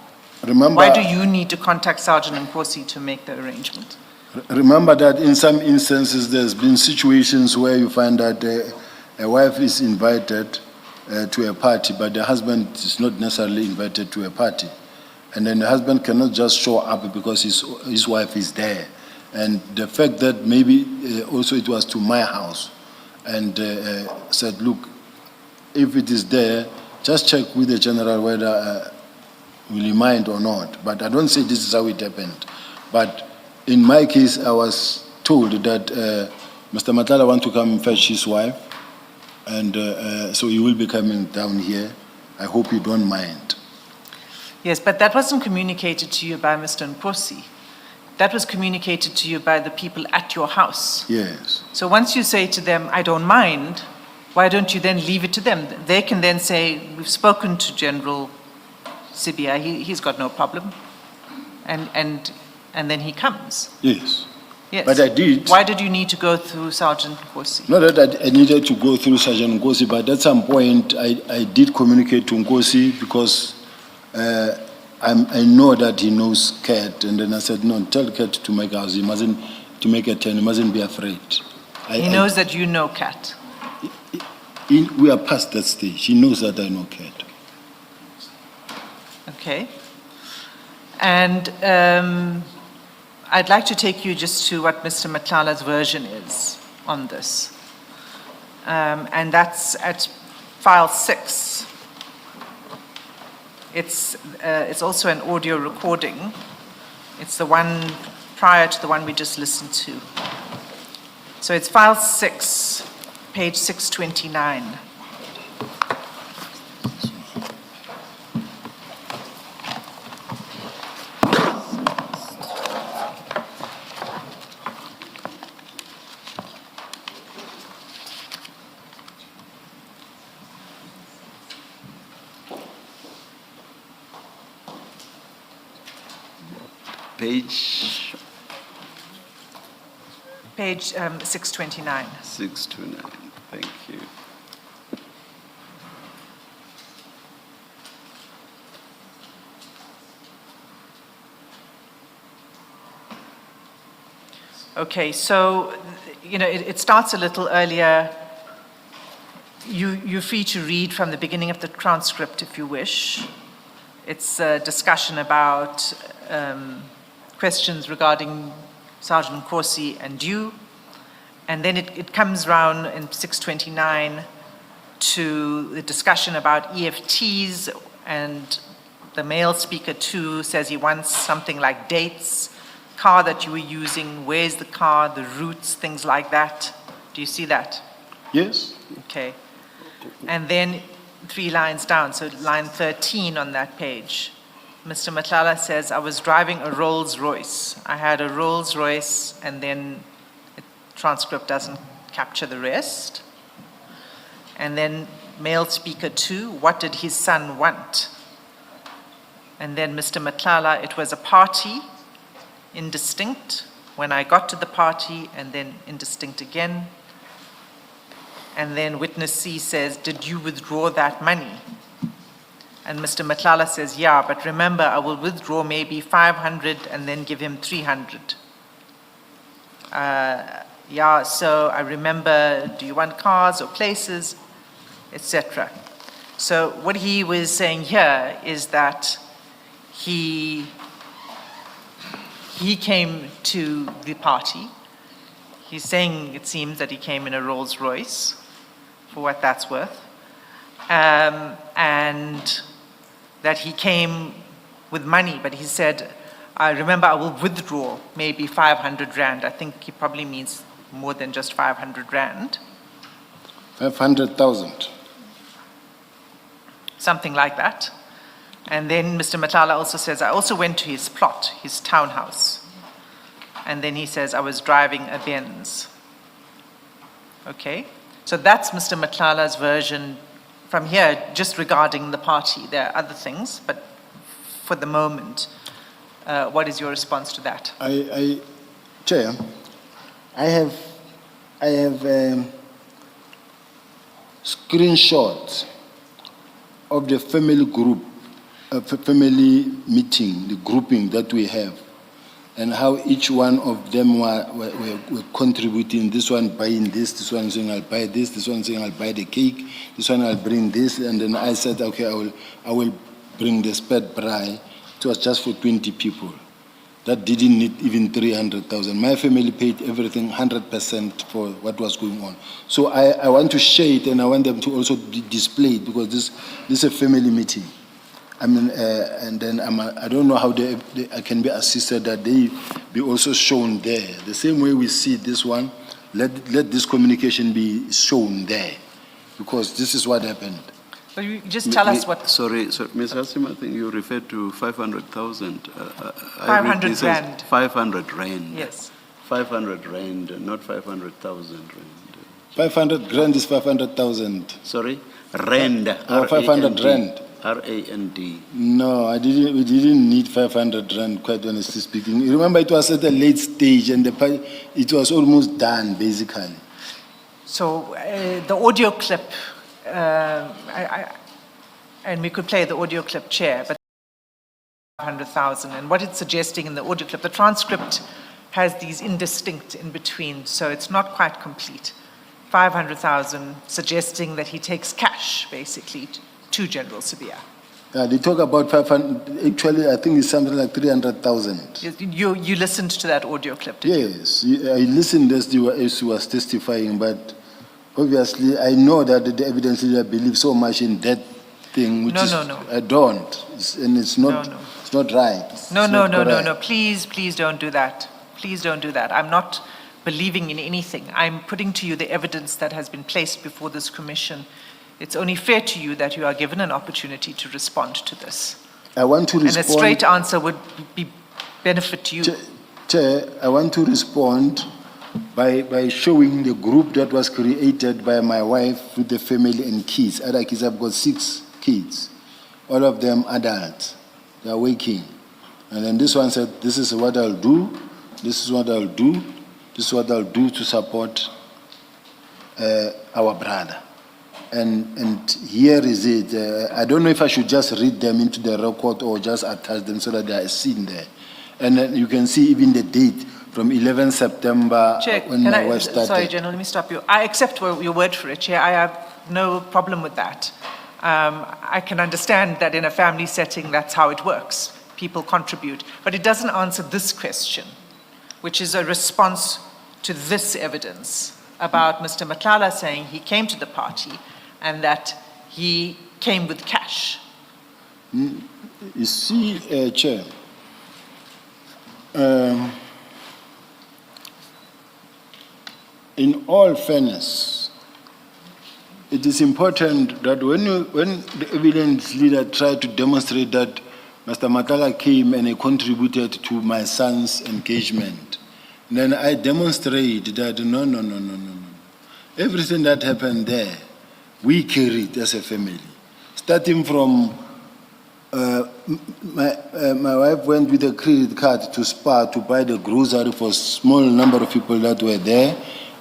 Remember, Why do you need to contact Sergeant Nkosi to make the arrangement? remember that in some instances there's been situations where you find that a wife is invited to a party, but the husband is not necessarily invited to a party. And then the husband cannot just show up because his wife is there. And the fact that maybe also it was to my house and said, look, if it is there, just check with the general whether will he mind or not. But I don't say this is how it happened. But in my case, I was told that Mr. Matlala wants to come fetch his wife, and so he will be coming down here. I hope you don't mind. Yes, but that wasn't communicated to you by Mr. Nkosi. That was communicated to you by the people at your house. Yes. So once you say to them, I don't mind, why don't you then leave it to them? They can then say, we've spoken to General Sibiya, he's got no problem. And then he comes. Yes. Yes. But I did. Why did you need to go through Sergeant Nkosi? Not that I needed to go through Sergeant Nkosi, but at some point I did communicate to Nkosi because I know that he knows Kat. And then I said, no, tell Kat to make house. He mustn't to make a turn. He mustn't be afraid. He knows that you know Cat. We are past that stage. He knows that I know Cat. Okay. And I'd like to take you just to what Mr. Matlala's version is on this. And that's at file 6. It's also an audio recording. It's the one prior to the one we just listened to. So it's file 6, page 629. Page 629. 629, thank you. Okay, so, it starts a little earlier. You're free to read from the beginning of the transcript if you wish. It's a discussion about questions regarding Sergeant Corsi and you. And then it comes round in 629 to the discussion about EFTs, and the male speaker too says he wants something like dates, car that you were using, where's the car, the routes, things like that. Do you see that? Yes? Okay. And then 3 lines down, so line 13 on that page, Mr. Matlala says, I was driving a Rolls Royce. I had a Rolls Royce, and then the transcript doesn't capture the rest. And then male speaker 2, what did his son want? And then Mr. Matlala, it was a party, indistinct. When I got to the party, and then indistinct again. And then witness C says, did you withdraw that money? And Mr. Matlala says, yeah, but remember, I will withdraw maybe 500 and then give him 300. Yeah, so I remember, do you want cars or places, etc. So what he was saying here is that he came to the party. He's saying, it seems, that he came in a Rolls Royce, for what that's worth. And that he came with money, but he said, I remember I will withdraw maybe 500 rand. I think he probably means more than just 500 rand. 500,000. Something like that. And then Mr. Matlala also says, I also went to his plot, his townhouse. And then he says, I was driving a Benz. Okay, so that's Mr. Matlala's version from here, just regarding the party. There are other things, but for the moment, what is your response to that? Chair, I have screenshots of the family group, family meeting, the grouping that we have, and how each one of them were contributing. This one buying this one saying I'll buy this one saying I'll buy the cake, this one I'll bring this, and then I said, okay, I will bring the spread braai. It was just for 20 people. That didn't need even 300,000. My family paid everything 100% for what was going on. So I want to share it, and I want them to also display it, because this is a family meeting. I mean, and then I don't know how I can be assisted that they be also shown there. The same way we see this one, let this communication be shown there, because this is what happened. But you just tell us what... Sorry, Ms. Hasim, I think you referred to 500,000. 500 rand. 500 rand. Yes. 500 rand, not 500,000 rand. 500 grand is 500,000. Sorry? Rand. 500 rand. R-A-N-D. No, we didn't need 500 rand, quite honestly speaking. You remember, it was at a late stage, and it was almost done, basically. So the audio clip, and we could play the audio clip, Chair, but 500,000, and what it's suggesting in the audio clip, the transcript has these indistinct in between, so it's not quite complete. 500,000 suggesting that he takes cash, basically, to General Sibiya. They talk about 500, actually, I think it's something like 300,000. You listened to that audio clip, did you? Yes, I listened as he was testifying, but obviously I know that the evidence leader believes so much in that thing, which No. I don't, and it's not, No. it's not right. No. Please don't do that. Please don't do that. I'm not believing in anything. I'm putting to you the evidence that has been placed before this commission. It's only fair to you that you are given an opportunity to respond to this. I want to respond. And a straight answer would be benefit to you. Chair, I want to respond by showing the group that was created by my wife with the family and kids. Other kids, I've got 6 kids, all of them adults. They are working. And then this one said, this is what I'll do, this is what I'll do, this is what I'll do to support our brother. And here is it. I don't know if I should just read them into the record or just attach them so that they are seen there. And then you can see even the date from 11 September Chair, when my wife started. Sorry, General, let me stop you. I accept your word for it, Chair. I have no problem with that. I can understand that in a family setting, that's how it works. People contribute. But it doesn't answer this question, which is a response to this evidence about Mr. Madlanga saying he came to the party and that he came with cash. You see, Chair, in all fairness, it is important that when the evidence leader tried to demonstrate that Mr. Madlanga came and he contributed to my son's engagement, then I demonstrate that no. Everything that happened there, we carried as a family. Starting from my wife went with a credit card to Spar to buy the grocery for a small number of people that were there.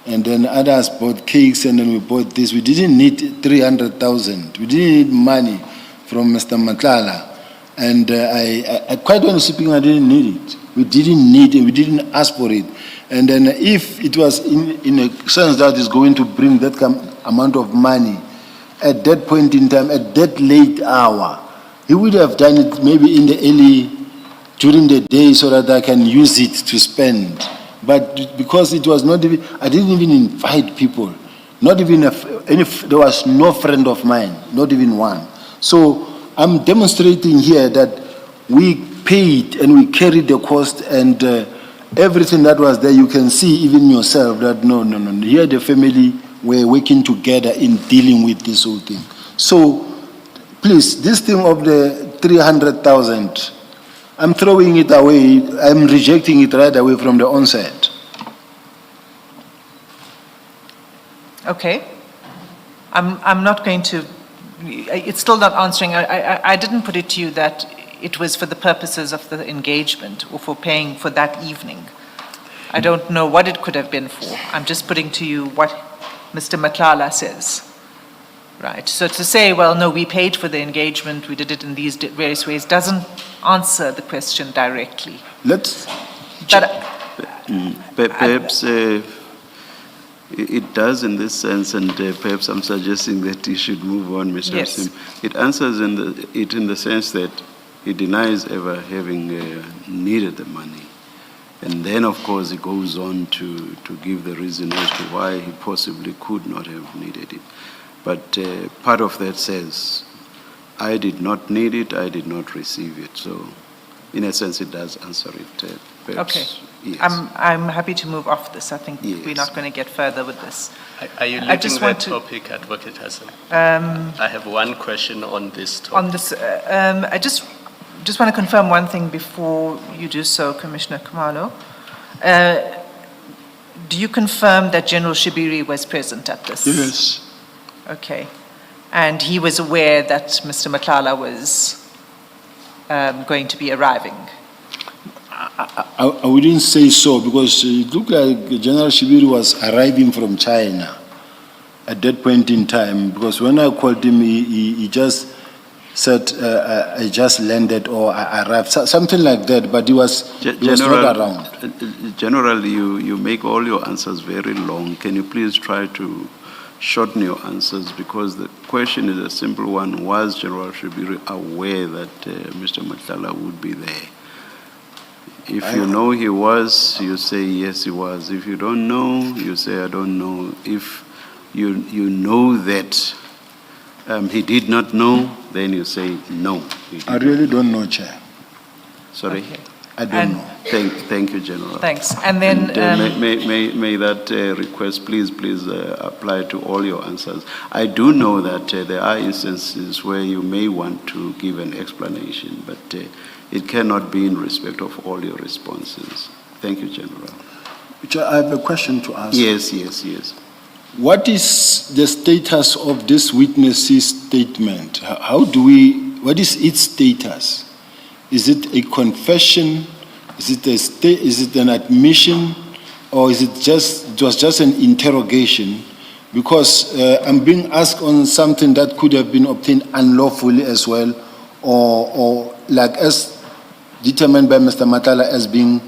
And then others bought cakes, and then we bought this. We didn't need 300,000. We didn't need money from Mr. Madlanga. And I quite honestly speaking, I didn't need it. We didn't need it. We didn't ask for it. And then if it was in a sense that is going to bring that amount of money at that point in time, at that late hour, he would have done it maybe in the during the day so that I can use it to spend. But because it was not even, I didn't even invite people. Not even there was no friend of mine, not even one. So I'm demonstrating here that we paid and we carried the cost, and everything that was there, you can see even yourself that no. Here the family were working together in dealing with this whole thing. So please, this thing of the 300,000, I'm throwing it away. I'm rejecting it right away from the onset. Okay. I'm not going to, it's still not answering. I didn't put it to you that it was for the purposes of the engagement or for paying for that evening. I don't know what it could have been for. I'm just putting to you what Mr. Madlanga says. Right, so to say, well, no, we paid for the engagement, we did it in these various ways, doesn't answer the question directly. Perhaps it does in this sense, and perhaps I'm suggesting that he should move on, Mr. Yes. Sim. It answers it in the sense that he denies ever having needed the money. And then, of course, he goes on to give the reason as to why he possibly could not have needed it. But part of that says, I did not need it, I did not receive it. So, in a sense, it does answer it. Perhaps, Okay. yes. I'm happy to move off this. I think Yes. we're not going to get further with this. Are you I just leaving want that to- topic, Advocate Hassan? I have one question on this topic. On this, I just want to confirm one thing before you do so, Commissioner Khumalo. Do you confirm that General Shibiri was present at this? Yes. Okay. And he was aware that Mr. Madlanga was going to be arriving? I wouldn't say so, because it looked like General Shibiri was arriving from China at that point in time, because when I called him, he just said, I just landed or I arrived, something like that, but he was not around. General, you make all your answers very long. Can you please try to shorten your answers, because the question is a simple one. Was General Shibiri aware that Mr. Madlanga would be there? If you know he was, you say yes, he was. If you don't know, you say I don't know. If you know that he did not know, then you say no. I really don't know, Chair. Sorry? Okay. I don't know. Thank you, General. Thanks. And then, may that request please apply to all your answers. I do know that there are instances where you may want to give an explanation, but it cannot be in respect of all your responses. Thank you, General. Chair, I have a question to ask. Yes. What is the status of this witness's statement? What is its status? Is it a confession? Is it an admission? Or it was just an interrogation? Because I'm being asked on something that could have been obtained unlawfully as well, or like as determined by Mr. Madlanga as being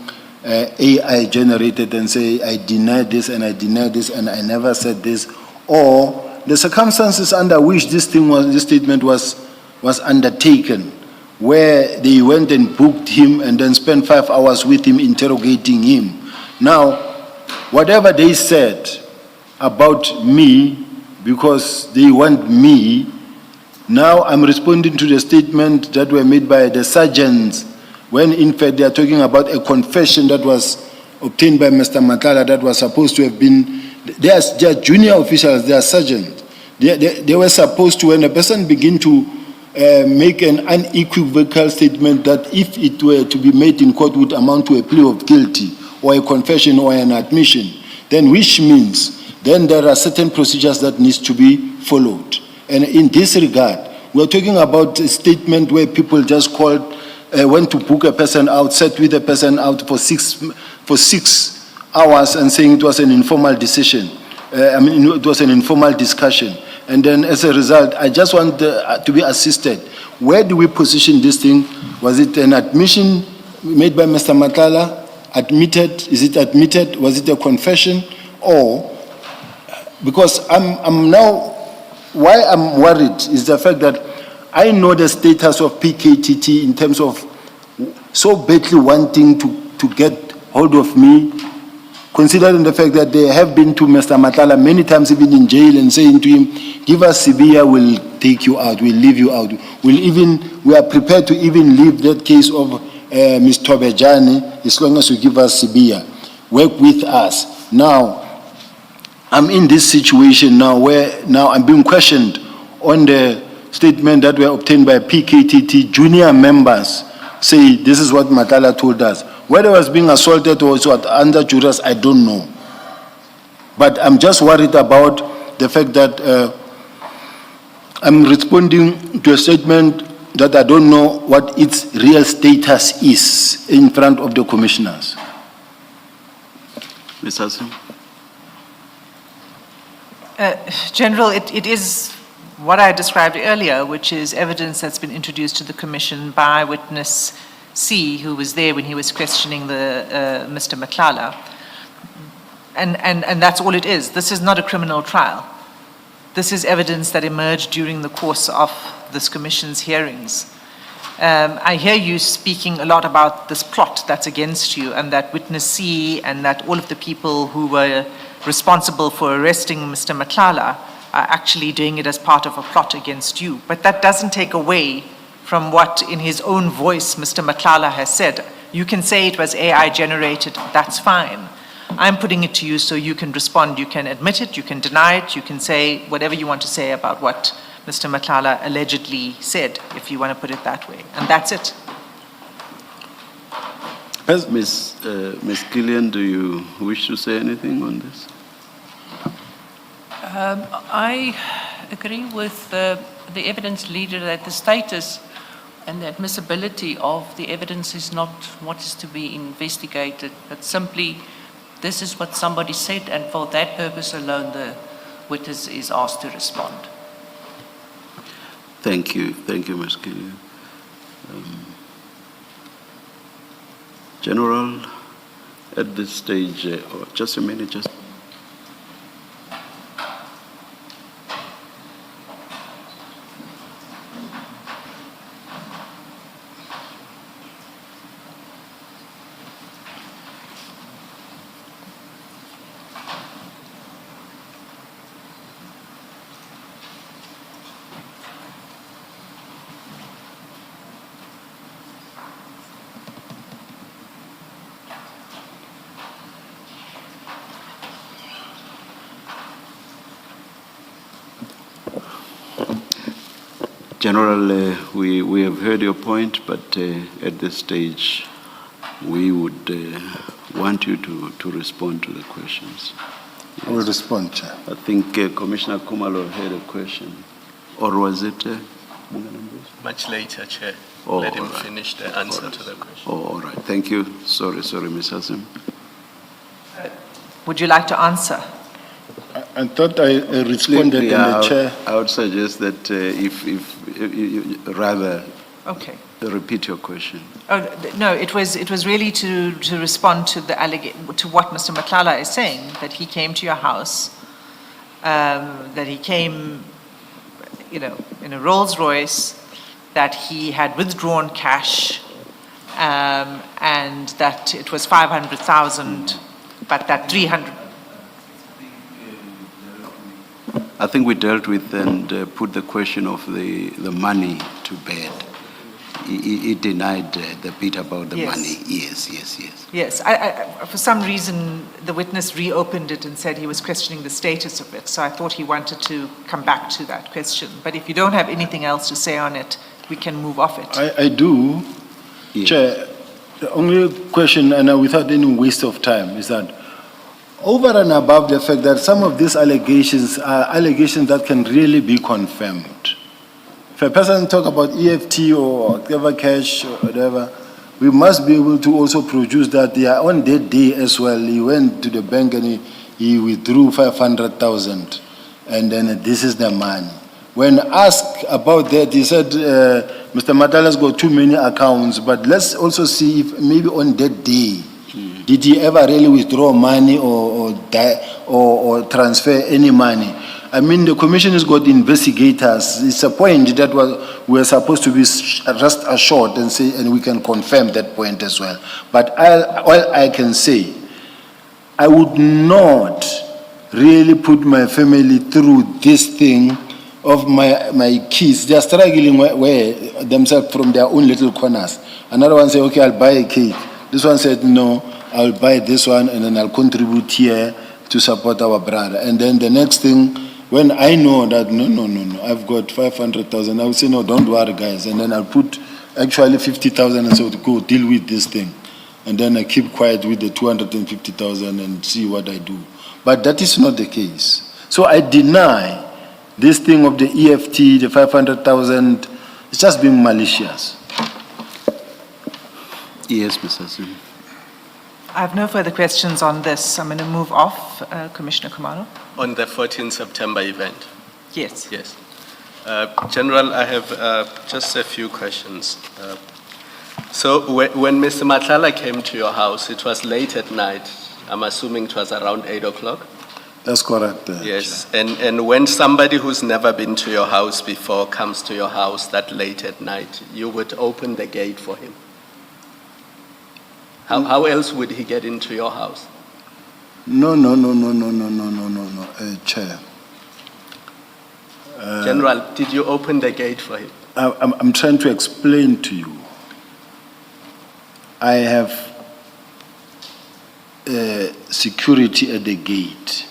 AI generated, and say, I deny this and I deny this and I never said this, or the circumstances under which this statement was undertaken, where they went and booked him and then spent 5 hours with him interrogating him. Now, whatever they said about me, because they want me, now I'm responding to the statement that were made by the sergeants, when in fact they are talking about a confession that was obtained by Mr. Madlanga that was supposed to have been, they are junior officials, they are sergeants. They were supposed to, when a person begin to make an unequivocal statement that if it were to be made in court would amount to a plea of guilty or a confession or an admission, then which means then there are certain procedures that needs to be followed. And in this regard, we're talking about a statement where people just went to book a person out, sat with a person out for 6 hours and saying it was an informal decision. It was an informal discussion. And then as a result, I just want to be assisted. Where do we position this thing? Was it an admission made by Mr. Madlanga? Admitted? Is it admitted? Was it a confession? Or, because I'm now, why I'm worried is the fact that I know the status of PKTT in terms of so badly wanting to get hold of me, considering the fact that they have been to Mr. Madlanga many times, even in jail, and saying to him, give us Sibiya, we'll take you out, we'll leave you out. We are prepared to even leave that case of Ms. Tobejani as long as you give us Sibiya. Work with us. Now, I'm in this situation now where now I'm being questioned on the statement that were obtained by PKTT junior members, say this is what Madlanga told us. Whether I was being assaulted or was under duress, I don't know. But I'm just worried about the fact that I'm responding to a statement that I don't know what its real status is in front of the commissioners. Ms. Hassan? General, it is what I described earlier, which is evidence that's been introduced to the commission by witness C, who was there when he was questioning Mr. Madlanga. And that's all it is. This is not a criminal trial. This is evidence that emerged during the course of this commission's hearings. I hear you speaking a lot about this plot that's against you, and that witness C and that all of the people who were responsible for arresting Mr. Madlanga are actually doing it as part of a plot against you. But that doesn't take away from what, in his own voice, Mr. Madlanga has said. You can say it was AI generated, that's fine. I'm putting it to you so you can respond. You can admit it, you can deny it, you can say whatever you want to say about what Mr. Madlanga allegedly said, if you want to put it that way. And that's it. Ms. Gillian, do you wish to say anything on this? I agree with the evidence leader that the status and the admissibility of the evidence is not what is to be investigated, but simply this is what somebody said, and for that purpose alone the witness is asked to respond. Thank you, Ms. Kelly. General, at this stage, just a minute, just. General, we have heard your point, but at this stage, we would want you to respond to the questions. I will respond, Chair. I think Commissioner Kumalo had a question, or was it? Munganambuz? Much later, Chair. Oh, Let him all right. finish the answer All right. to the question. Oh, all right. Thank you. Sorry, Ms. Hassan. Would you like to answer? I thought I responded in the chair. I would suggest that if rather Okay. repeat your question. Oh, no, it was really to respond to to what Mr. Matlala is saying, that he came to your house, that he came, in a Rolls Royce, that he had withdrawn cash, and that it was 500,000, but that 300. I think we dealt with and put the question of the money to bed. He denied the bit about the Yes. money. Yes. Yes, for some reason, the witness reopened it and said he was questioning the status of it, so I thought he wanted to come back to that question. But if you don't have anything else to say on it, we can move off it. I do. Yes. Chair, the only question, and without any waste of time, is that over and above the fact that some of these allegations are allegations that can really be confirmed. If a person talk about EFT or whatever cash or whatever, we must be able to also produce that on that day as well, he went to the bank and he withdrew 500,000, and then this is the money. When asked about that, he said, Mr. Matala's got too many accounts, but let's also see if maybe on that day, did he ever really withdraw money or transfer any money? I mean, the commission has got investigators. It's a point that we're supposed to be rest assured and say, and we can confirm that point as well. But all I can say, I would not really put my family through this thing of my kids. They're struggling where themselves from their own little corners. Another one say, okay, I'll buy a cake. This one said, no, I'll buy this one and then I'll contribute here to support our brother. And then the next thing, when I know that, no, I've got 500,000, I will say, no, don't worry, guys. And then I'll put actually 50,000 and say, go deal with this thing. And then I keep quiet with the 250,000 and see what I do. But that is not the case. So I deny this thing of the EFT, the 500,000, it's just being malicious. Yes, Ms. Hassan. I have no further questions on this. I'm going to move off, Commissioner Kumalo. On the 14 September event. Yes. Yes. General, I have just a few questions. So when Mr. Matlala came to your house, it was late at night. I'm assuming it was around 8 o'clock? That's correct. Yes. And when somebody who's never been to your house before comes to your house that late at night, you would open the gate for him? How else would he get into your house? No, Chair. General, did you open the gate for him? I'm trying to explain to you. I have security at the gate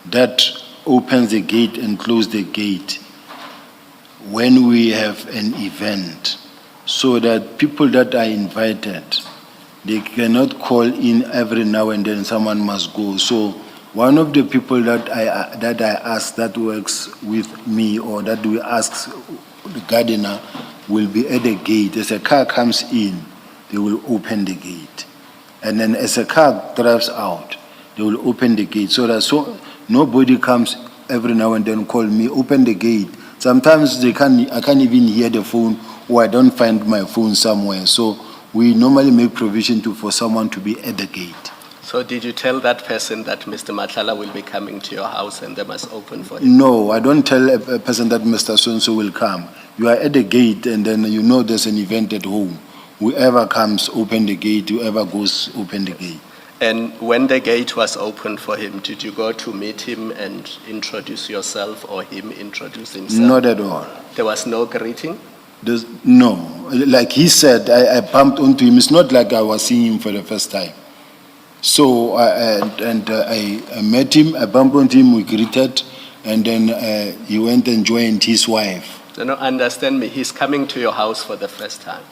that opens the gate and closes the gate when we have an event, so that people that are invited, they cannot call in every now and then someone must go. So one of the people that I ask that works with me, or that we ask the gardener, will be at the gate. As a car comes in, they will open the gate. And then as a car drives out, they will open the gate, so that nobody comes every now and then call me, open the gate. sometimes I can't even hear the phone, or I don't find my phone somewhere. So we normally make provision for someone to be at the gate. So did you tell that person that Mr. Matlala will be coming to your house and they must open for him? No, I don't tell a person that Mr. So-and-so will come. You are at the gate and then you know there's an event at home. Whoever comes, open the gate. Whoever goes, open the gate. And when the gate was opened for him, did you go to meet him and introduce yourself or him introduce himself? Not at all. There was no greeting? No. Like he said, I bumped into him. It's not like I was seeing him for the first time. So, I met him, I bumped into him, we greeted, and then he went and joined his wife. No, understand me, he's coming to your house for the first time.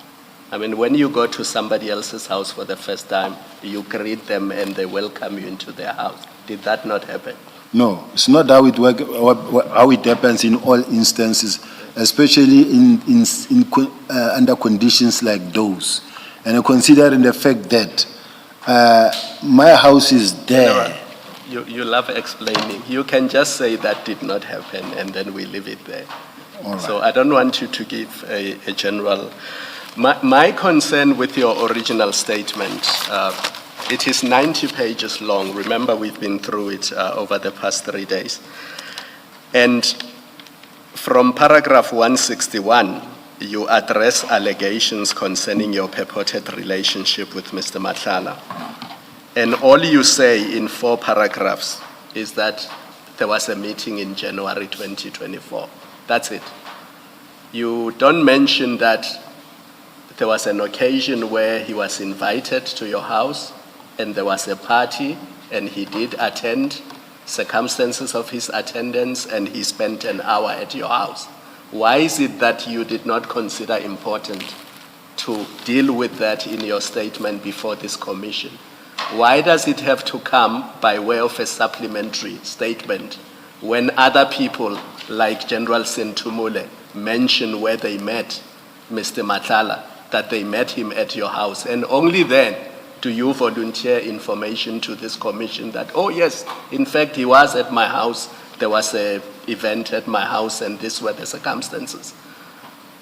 I mean, when you go to somebody else's house for the first time, you greet them and they welcome you into their house. Did that not happen? No, it's not how it works, how it happens in all instances, especially under conditions like those. And considering the fact that my house is there. You love explaining. You can just say that did not happen and then we leave it there. All right. So I don't want you to give a general. My concern with your original statement, it is 90 pages long. Remember, we've been through it over the past 3 days. And from paragraph 161, you address allegations concerning your purported relationship with Mr. Matlala. And all you say in 4 paragraphs is that there was a meeting in January 2024. That's it. You don't mention that there was an occasion where he was invited to your house and there was a party and he did attend, circumstances of his attendance, and he spent an hour at your house. Why is it that you did not consider important to deal with that in your statement before this commission? Why does it have to come by way of a supplementary statement when other people like General Sentumule mention where they met Mr. Matlala, that they met him at your house, and only then do you volunteer information to this commission that, oh yes, in fact he was at my house, there was an event at my house and these were the circumstances?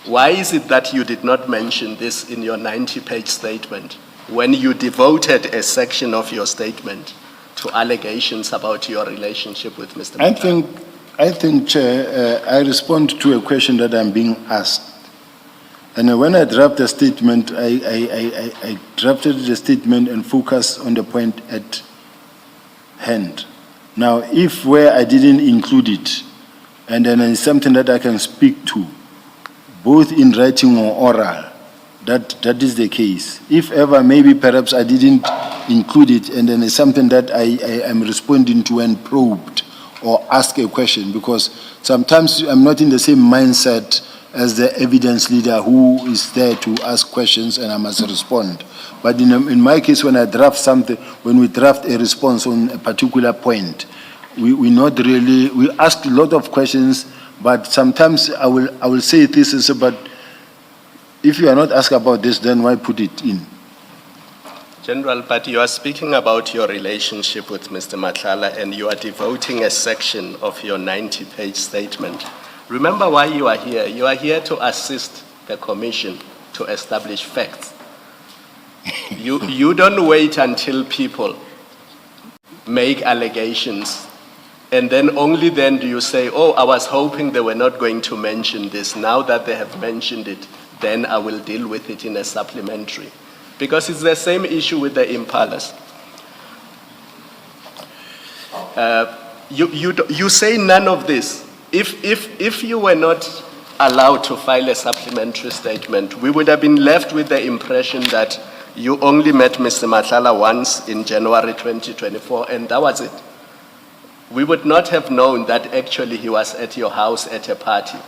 Why is it that you did not mention this in your 90-page statement when you devoted a section of your statement to allegations about your relationship with Mr. Matlala? I think, Chair, I respond to a question that I'm being asked. And when I draft a statement, I drafted the statement and focused on the point at hand. Now, if where I didn't include it, and then it's something that I can speak to, both in writing or oral, that is the case. If ever, maybe perhaps I didn't include it, and then it's something that I am responding to and probed or ask a question, because sometimes I'm not in the same mindset as the evidence leader who is there to ask questions and I must respond. But in my case, when I draft something, when we draft a response on a particular point, we ask a lot of questions, but sometimes I will say this is about, if you are not asked about this, then why put it in? General, but you are speaking about your relationship with Mr. Matlala and you are devoting a section of your 90-page statement. Remember why you are here. You are here to assist the commission to establish facts. You don't wait until people make allegations and then only then do you say, oh, I was hoping they were not going to mention this. Now that they have mentioned it, then I will deal with it in a supplementary. Because it's the same issue with the impalas. You say none of this. If you were not allowed to file a supplementary statement, we would have been left with the impression that you only met Mr. Matlala once in January 2024, and that was it. We would not have known that actually he was at your house at a party.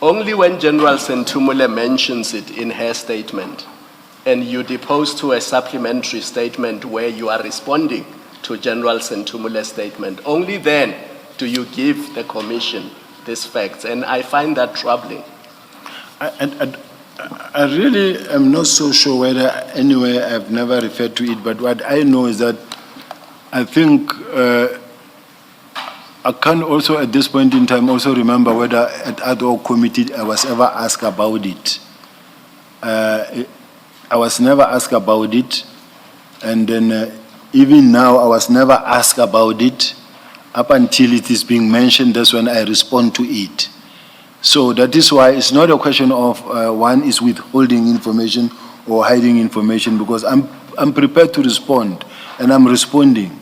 Only when General Sentumule mentions it in her statement, and you depose to a supplementary statement where you are responding to General Sentumule's statement, only then do you give the commission these facts, and I find that troubling. I really am not so sure whether anyway I've never referred to it, but what I know is that I think I can also, at this point in time, also remember whether at ad hoc committee I was ever asked about it. I was never asked about it, and then even now I was never asked about it. Up until it is being mentioned, that's when I respond to it. So that is why it's not a question of one is withholding information or hiding information, because I'm prepared to respond, and I'm responding.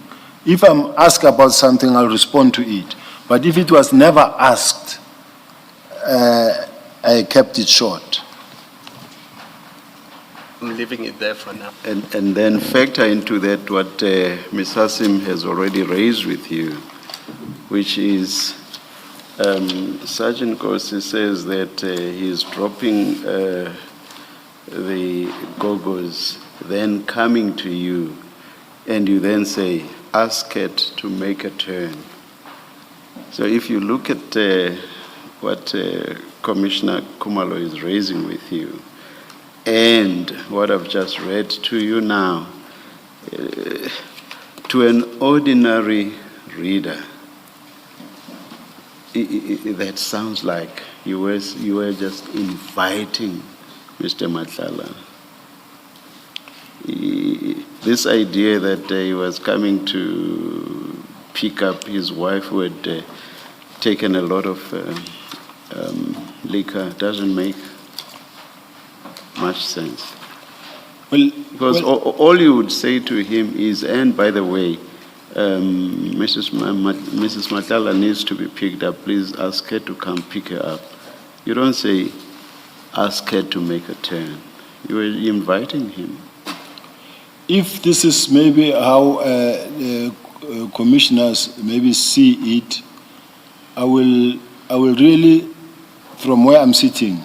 If I'm asked about something, I'll respond to it. But if it was never asked, I kept it short. I'm leaving it there for now. And then factor into that what Ms. Hassim has already raised with you, which is Sergeant Kosi says that he's dropping the goggles, then coming to you, and you then say, ask it to make a turn. So if you look at what Commissioner Kumalo is raising with you, and what I've just read to you now, to an ordinary reader, that sounds like you were just inviting Mr. Madlanga. This idea that he was coming to pick up his wife who had taken a lot of liquor doesn't make much sense. Well, Because all you would say to him is, and by the way, Mrs. Madlanga needs to be picked up. Please ask her to come pick her up. You don't say, ask her to make a turn. You are inviting him. if this is maybe how commissioners maybe see it, I will really, from where I'm sitting,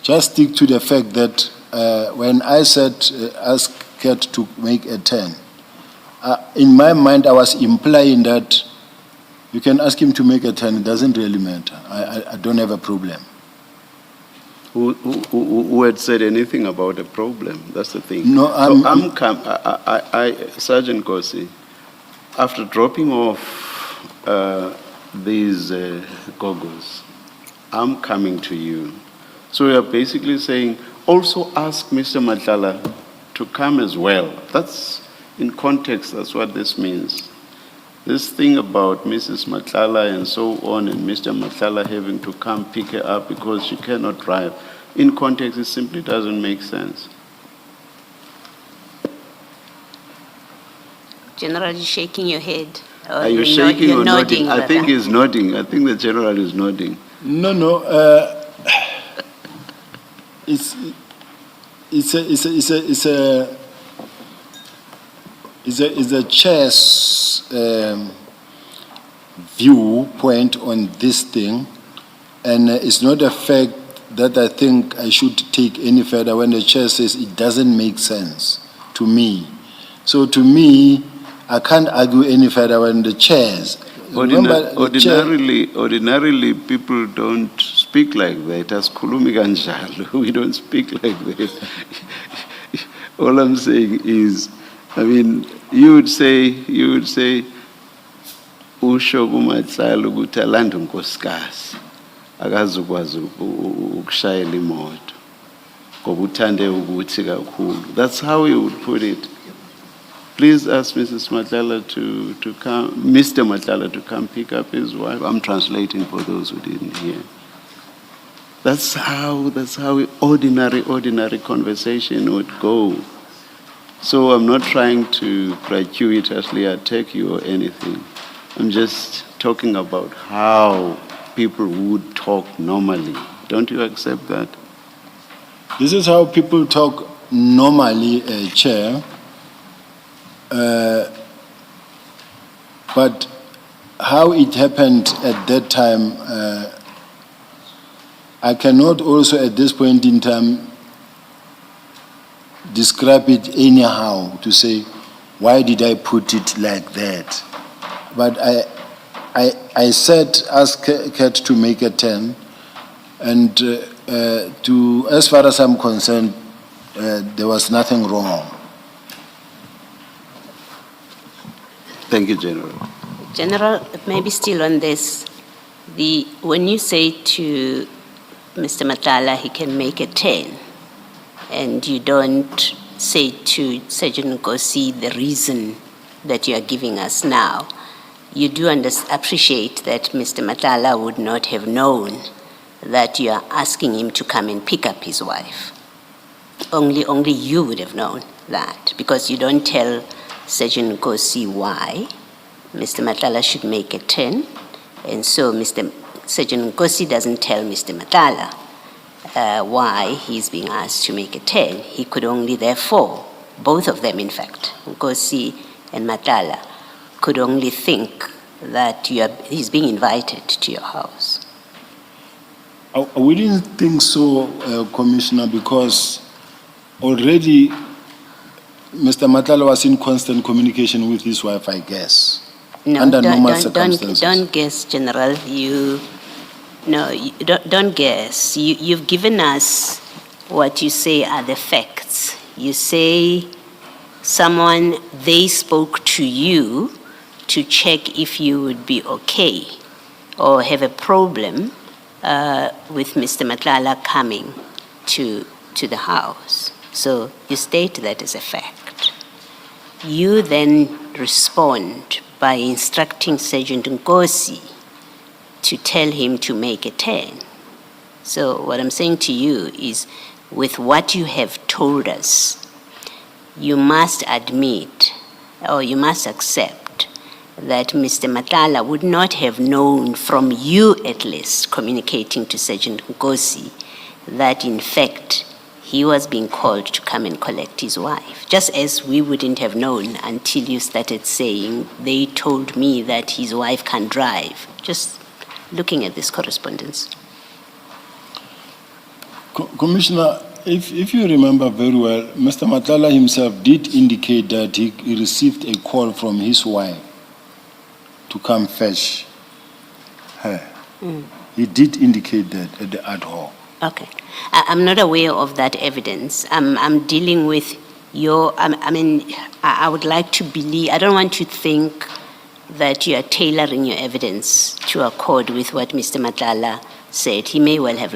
just stick to the fact that when I said ask Kat to make a turn, in my mind I was implying that you can ask him to make a turn, it doesn't really matter. I don't have a problem. Who had said anything about a problem? That's the thing. No, Sergeant Kosi, after dropping off these goggles, I'm coming to you. So you're basically saying, also ask Mr. Madlanga to come as well. That's, in context, that's what this means. This thing about Mrs. Madlanga and so on, and Mr. Madlanga having to come pick her up because she cannot drive, in context, it simply doesn't make sense. General, you're shaking your head. Are you shaking or nodding? I think brother. he's nodding. I think the general is nodding. No, it's a chair's viewpoint on this thing, and it's not a fact that I think I should take any further when the chair says it doesn't make sense to me. So to me, I can't argue any further when the chairs. Remember, the chair- Ordinarily, people don't speak like that. As khulumi kanjalo, we don't speak like that. All I'm saying is, I mean, you would say, usho kuMadlanga ukuthi alande unkosikazi akazukwazi ukushayela imoto ngoba uthande ukuthi kakhulu. That's how you would put it. Please ask Mrs. Madlanga to come, Mr. Madlanga to come pick up his wife. I'm translating for those who didn't hear. That's how ordinary conversation would go. So I'm not trying to gratuitously attack you or anything. I'm just talking about how people would talk normally. Don't you accept that? This is how people talk normally, Chair. But how it happened at that time, I cannot also at this point in time describe it anyhow to say, why did I put it like that? But I said, ask Kat to make a turn, and as far as I'm concerned, there was nothing wrong. Thank you, General. General, maybe still on this, when you say to Mr. Matala he can make a 10, and you don't say to Sergeant Nkosi the reason that you are giving us now, you do appreciate that Mr. Matala would not have known that you are asking him to come and pick up his wife. Only you would have known that, because you don't tell Sergeant Nkosi why Mr. Matala should make a 10, and so Sergeant Nkosi doesn't tell Mr. Matala why he's being asked to make a 10. He could only, therefore, both of them, in fact, Nkosi and Matala, could only think that he's being invited to your house. We didn't think so, Commissioner, because already Mr. Matala was in constant communication with his wife, I guess. No, Under normal circumstances. don't guess, General. Don't guess. You've given us what you say are the facts. You say they spoke to you to check if you would be okay or have a problem with Mr. Matala coming to the house. So you state that as a fact. You then respond by instructing Sergeant Nkosi to tell him to make a 10. So what I'm saying to you is, with what you have told us, you must admit, or you must accept, that Mr. Matala would not have known from you, at least, communicating to Sergeant Nkosi, that in fact he was being called to come and collect his wife. Just as we wouldn't have known until you started saying, they told me that his wife can drive. Just looking at this correspondence. Commissioner, if you remember very well, Mr. Matala himself did indicate that he received a call from his wife to come fetch her. He did indicate that at the ad hoc. Okay. I'm not aware of that evidence. I'm dealing with I would like to believe, I don't want to think that you are tailoring your evidence to accord with what Mr. Matala said. He may well have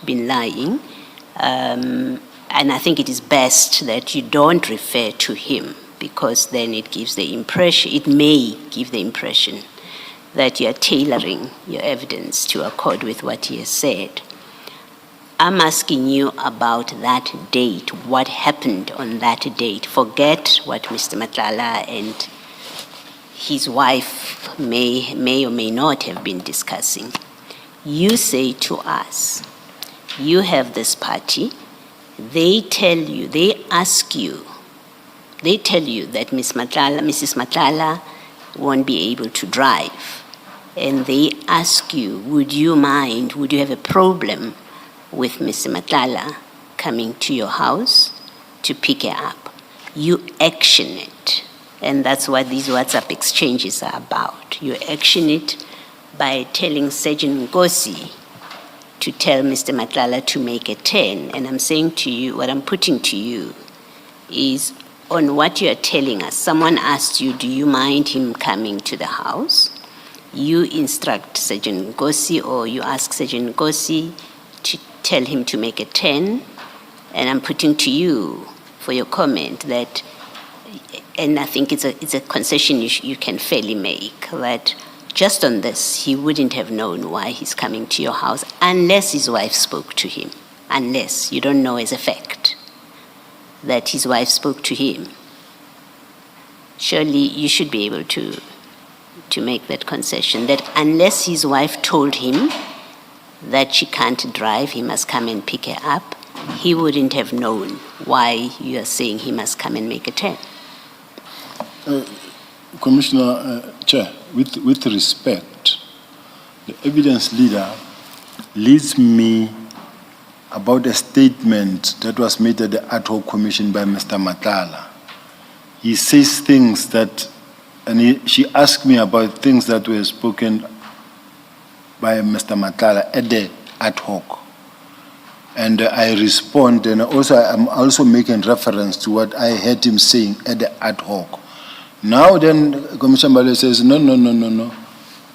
been lying. And I think it is best that you don't refer to him, because then it may give the impression that you are tailoring your evidence to accord with what he has said. I'm asking you about that date, what happened on that date. Forget what Mr. Matala and his wife may or may not have been discussing. You say to us, you have this party, they tell you that Mrs. Matala won't be able to drive. And they ask you, would you have a problem with Mr. Matala coming to your house to pick her up? You action it. And that's what these WhatsApp exchanges are about. You action it by telling Sergeant Nkosi to tell Mr. Matala to make a 10. And I'm saying to you, what I'm putting to you is, on what you are telling us, someone asked you, do you mind him coming to the house? You instruct Sergeant Nkosi, or you ask Sergeant Nkosi to tell him to make a 10. And I'm putting to you for your comment that, and I think it's a concession you can fairly make, that just on this, he wouldn't have known why he's coming to your house unless his wife spoke to him. Unless you don't know as a fact that his wife spoke to him. Surely you should be able to make that concession, that unless his wife told him that she can't drive, he must come and pick her up, he wouldn't have known why you are saying he must come and make a 10. Commissioner, Chair, with respect, the evidence leader leads me about a statement that was made at the ad hoc commission by Mr. Matala. He says things that, and she asked me about things that were spoken by Mr. Matala at the ad hoc. And I respond, and I'm also making reference to what I heard him saying at the ad hoc. Now then, Commissioner Mbale says, no.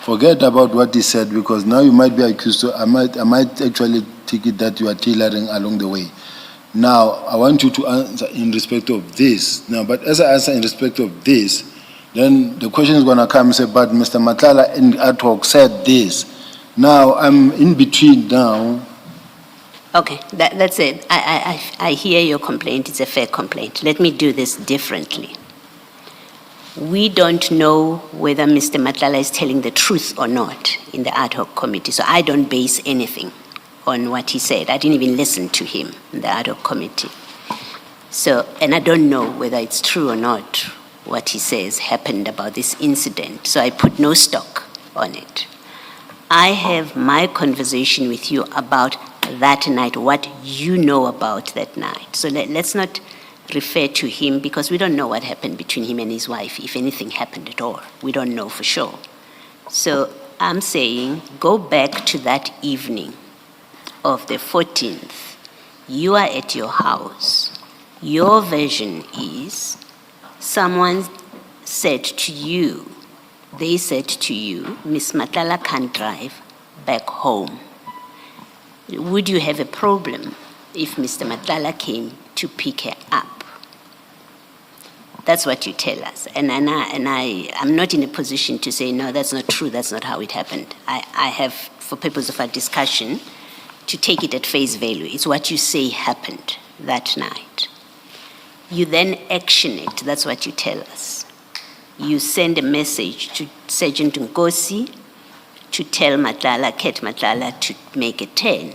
Forget about what he said, because now you might be accused, I might actually take it that you are tailoring along the way. Now, I want you to answer in respect of this. Now, but as I answer in respect of this, then the question is going to come and say, but Mr. Matlala in ad hoc said this. Now, I'm in between now. Okay, that's it. I hear your complaint. It's a fair complaint. Let me do this differently. We don't know whether Mr. Matlala is telling the truth or not in the ad hoc committee, so I don't base anything on what he said. I didn't even listen to him in the ad hoc committee. So, and I don't know whether it's true or not what he says happened about this incident, so I put no stock on it. I have my conversation with you about that night, what you know about that night. So let's not refer to him, because we don't know what happened between him and his wife, if anything happened at all. We don't know for sure. So I'm saying go back to that evening of the 14th. You are at your house. Your version is someone said to you, they said to you, Miss Matlala can't drive back home. Would you have a problem if Mr. Matlala came to pick her up? That's what you tell us. And I'm not in a position to say, no, that's not true, that's not how it happened. I have, for purpose of our discussion, to take it at face value. It's what you say happened that night. You then action it, that's what you tell us. You send a message to Sergeant Nkosi to tell Matlala, Ket Matlala, to make a turn.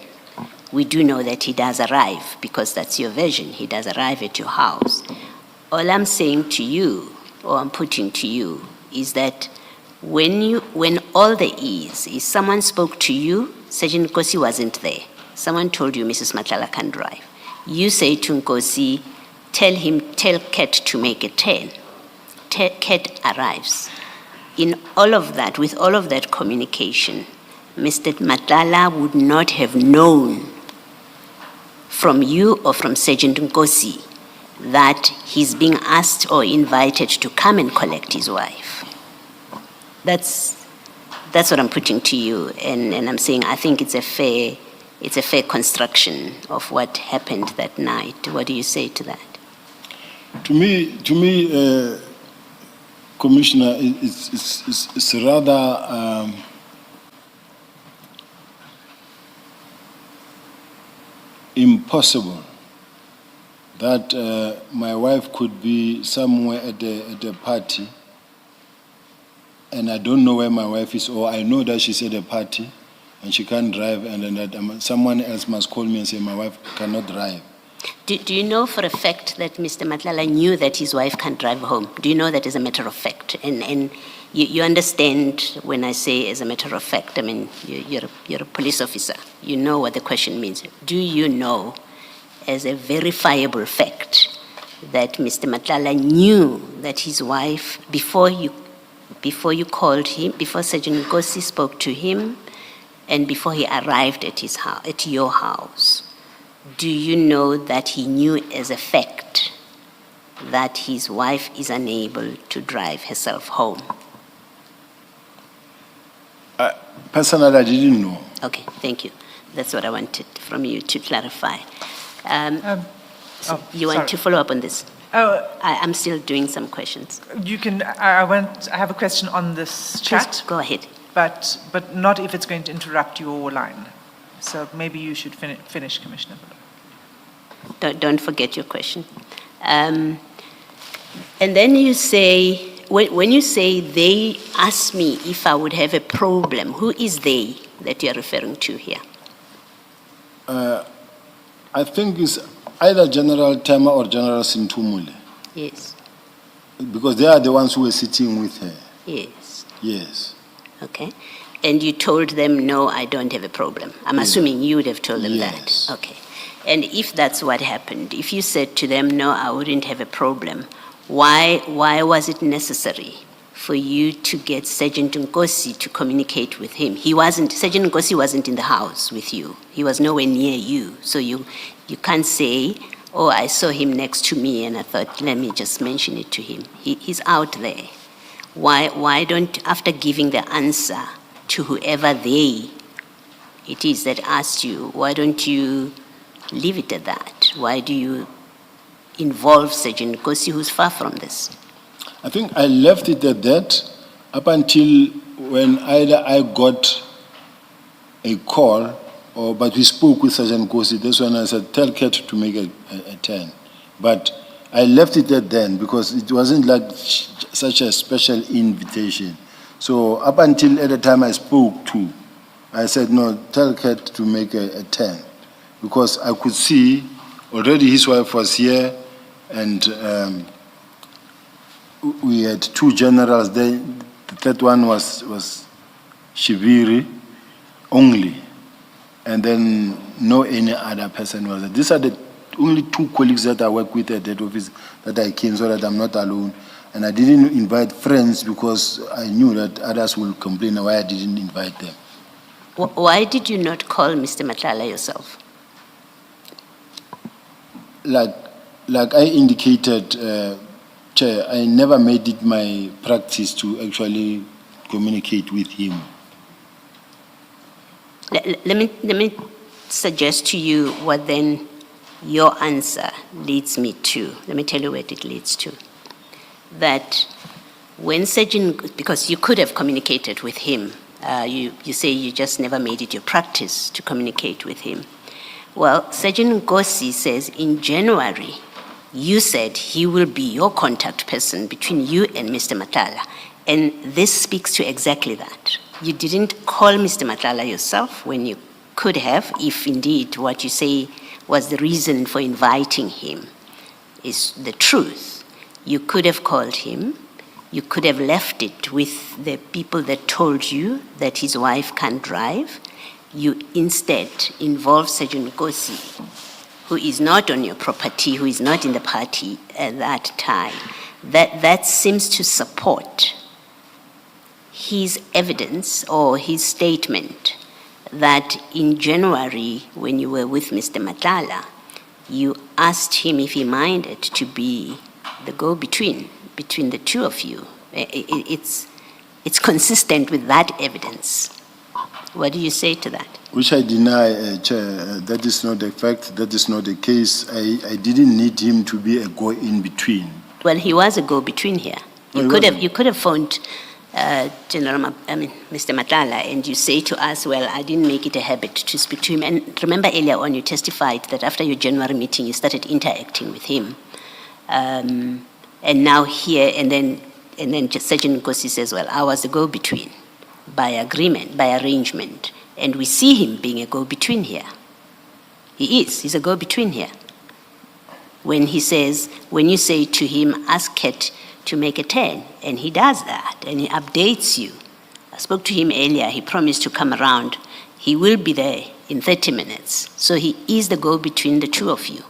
We do know that he does arrive, because that's your version. He does arrive at your house. All I'm saying to you, or I'm putting to you, is that when all there is someone spoke to you, Sergeant Nkosi wasn't there. Someone told you Mrs. Matlala can drive. You say to Nkosi, tell Ket to make a turn. Ket arrives. In all of that, with all of that communication, Mr. Matlala would not have known from you or from Sergeant Nkosi that he's being asked or invited to come and collect his wife. That's what I'm putting to you, and I'm saying I think it's a fair construction of what happened that night. What do you say to that? To me, Commissioner, it's rather impossible that my wife could be somewhere at a party, and I don't know where my wife is, or I know that she's at a party and she can't drive, and then that someone else must call me and say my wife cannot drive. Do you know for a fact that Mr. Matlala knew that his wife can't drive home? Do you know that as a matter of fact? And you understand when I say as a matter of fact, I mean, you're a police officer. You know what the question means. Do you know as a verifiable fact that Mr. Matlala knew that his wife, before you called him, before Sergeant Nkosi spoke to him, and before he arrived at his house, at your house, do you know that he knew as a fact that his wife is unable to drive herself home? Personally, I didn't know. Okay, thank you. That's what I wanted from you to clarify. You want sorry. to follow up on this? Oh, I'm still doing some questions. you can, I have a question on this chat. Please go ahead. But not if it's going to interrupt your line. So maybe you should finish, Commissioner. Don't forget your question. And then you say, when you say they asked me if I would have a problem, who is they that you're referring to here? I think it's either General Tema or General Sintumule, Yes, because they are the ones who were sitting with her. yes, Yes. okay. And you told them, no, I don't have a problem. I'm assuming you would have told them Yes. that. Okay. And if that's what happened, if you said to them, no, I wouldn't have a problem, why was it necessary for you to get Sergeant Nkosi to communicate with him? Sergeant Nkosi wasn't in the house with you. He was nowhere near you. So you can't say, or I saw him next to me and I thought, let me just mention it to him. He's out there. Why don't, after giving the answer to whoever it is that asked you, why don't you leave it at that? Why do you involve Sergeant Nkosi, who's far from this? I think I left it at that up until when either I got a call but we spoke with Sergeant Nkosi. That's when I said, tell Kat to make a 10. But I left it at then because it wasn't like such a special invitation. So up until at the time I spoke to, I said, no, tell Kat to make a 10. Because I could see already his wife was here and we had two generals there. The third one was Shibiri only. And then no any other person was there. These are the only two colleagues that I work with at that office that I came so that I'm not alone. And I didn't invite friends because I knew that others will complain why I didn't invite them. Why did you not call Mr. Matlala yourself? Like I indicated, Chair, I never made it my practice to actually communicate with him. Let me suggest to you what then your answer leads me to. Let me tell you what it leads to. That when Sergeant, because you could have communicated with him, you say you just never made it your practice to communicate with him. Well, Sergeant Nkosi says in January, you said he will be your contact person between you and Mr. Matlala. And this speaks to exactly that. You didn't call Mr. Matlala yourself when you could have, if indeed what you say was the reason for inviting him is the truth. You could have called him. You could have left it with the people that told you that his wife can't drive. You instead involved Sergeant Nkosi, who is not on your property, who is not in the party at that time. That seems to support his evidence or his statement that in January, when you were with Mr. Matlala, you asked him if he minded to be the go-between between the two of you. It's consistent with that evidence. What do you say to that? Which I deny, Chair. That is not the fact. That is not the case. I didn't need him to be a go-in-between. Well, he was a go-between here. You could have phoned Mr. Matlala, and you say to us, well, I didn't make it a habit to speak to him. And remember earlier on you testified that after your January meeting you started interacting with him. And now here, and then just Sergeant Nkosi says, well, I was a go-between by agreement, by arrangement. And we see him being a go-between here. He's a go-between here. When he says, when you say to him, ask Kat to make a 10, and he does that, and he updates you. I spoke to him earlier, he promised to come around. He will be there in 30 minutes. So he is the go-between the two of you.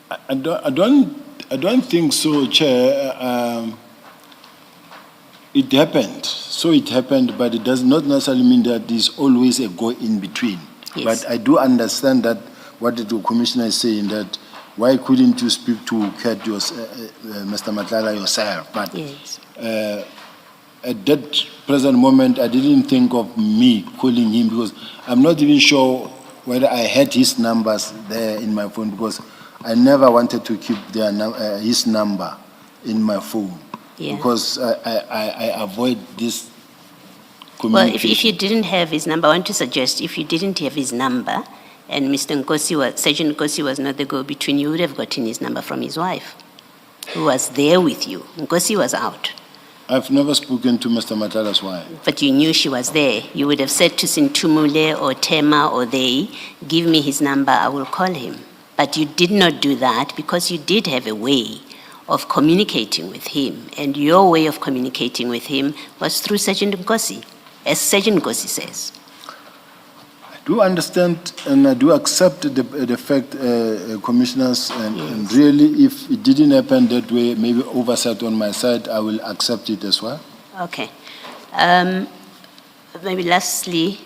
I don't think so, Chair. It happened. So it happened, but it does not necessarily mean that there's always a go-in-between. Yes. But I do understand that what the Commissioner is saying, that why couldn't you speak to Kat, Mr. Matlala yourself? But Yes. At that present moment, I didn't think of me calling him because I'm not even sure whether I had his numbers there in my phone because I never wanted to keep his number in my phone. Yeah. Because I avoid this communication. Well, if you didn't have his number, I want to suggest if you didn't have his number and Sergeant Nkosi was not the go-between, you would have gotten his number from his wife, who was there with you. Nkosi was out. I've never spoken to Mr. Matlala's wife. But you knew she was there. You would have said to Sintumule or Tema or they, give me his number, I will call him. But you did not do that because you did have a way of communicating with him. And your way of communicating with him was through Sergeant Nkosi, as Sergeant Nkosi says. I do understand and I do accept the fact, Commissioners, and really if it didn't happen that way, maybe oversight on my side, I will accept it as well. Okay. Maybe lastly,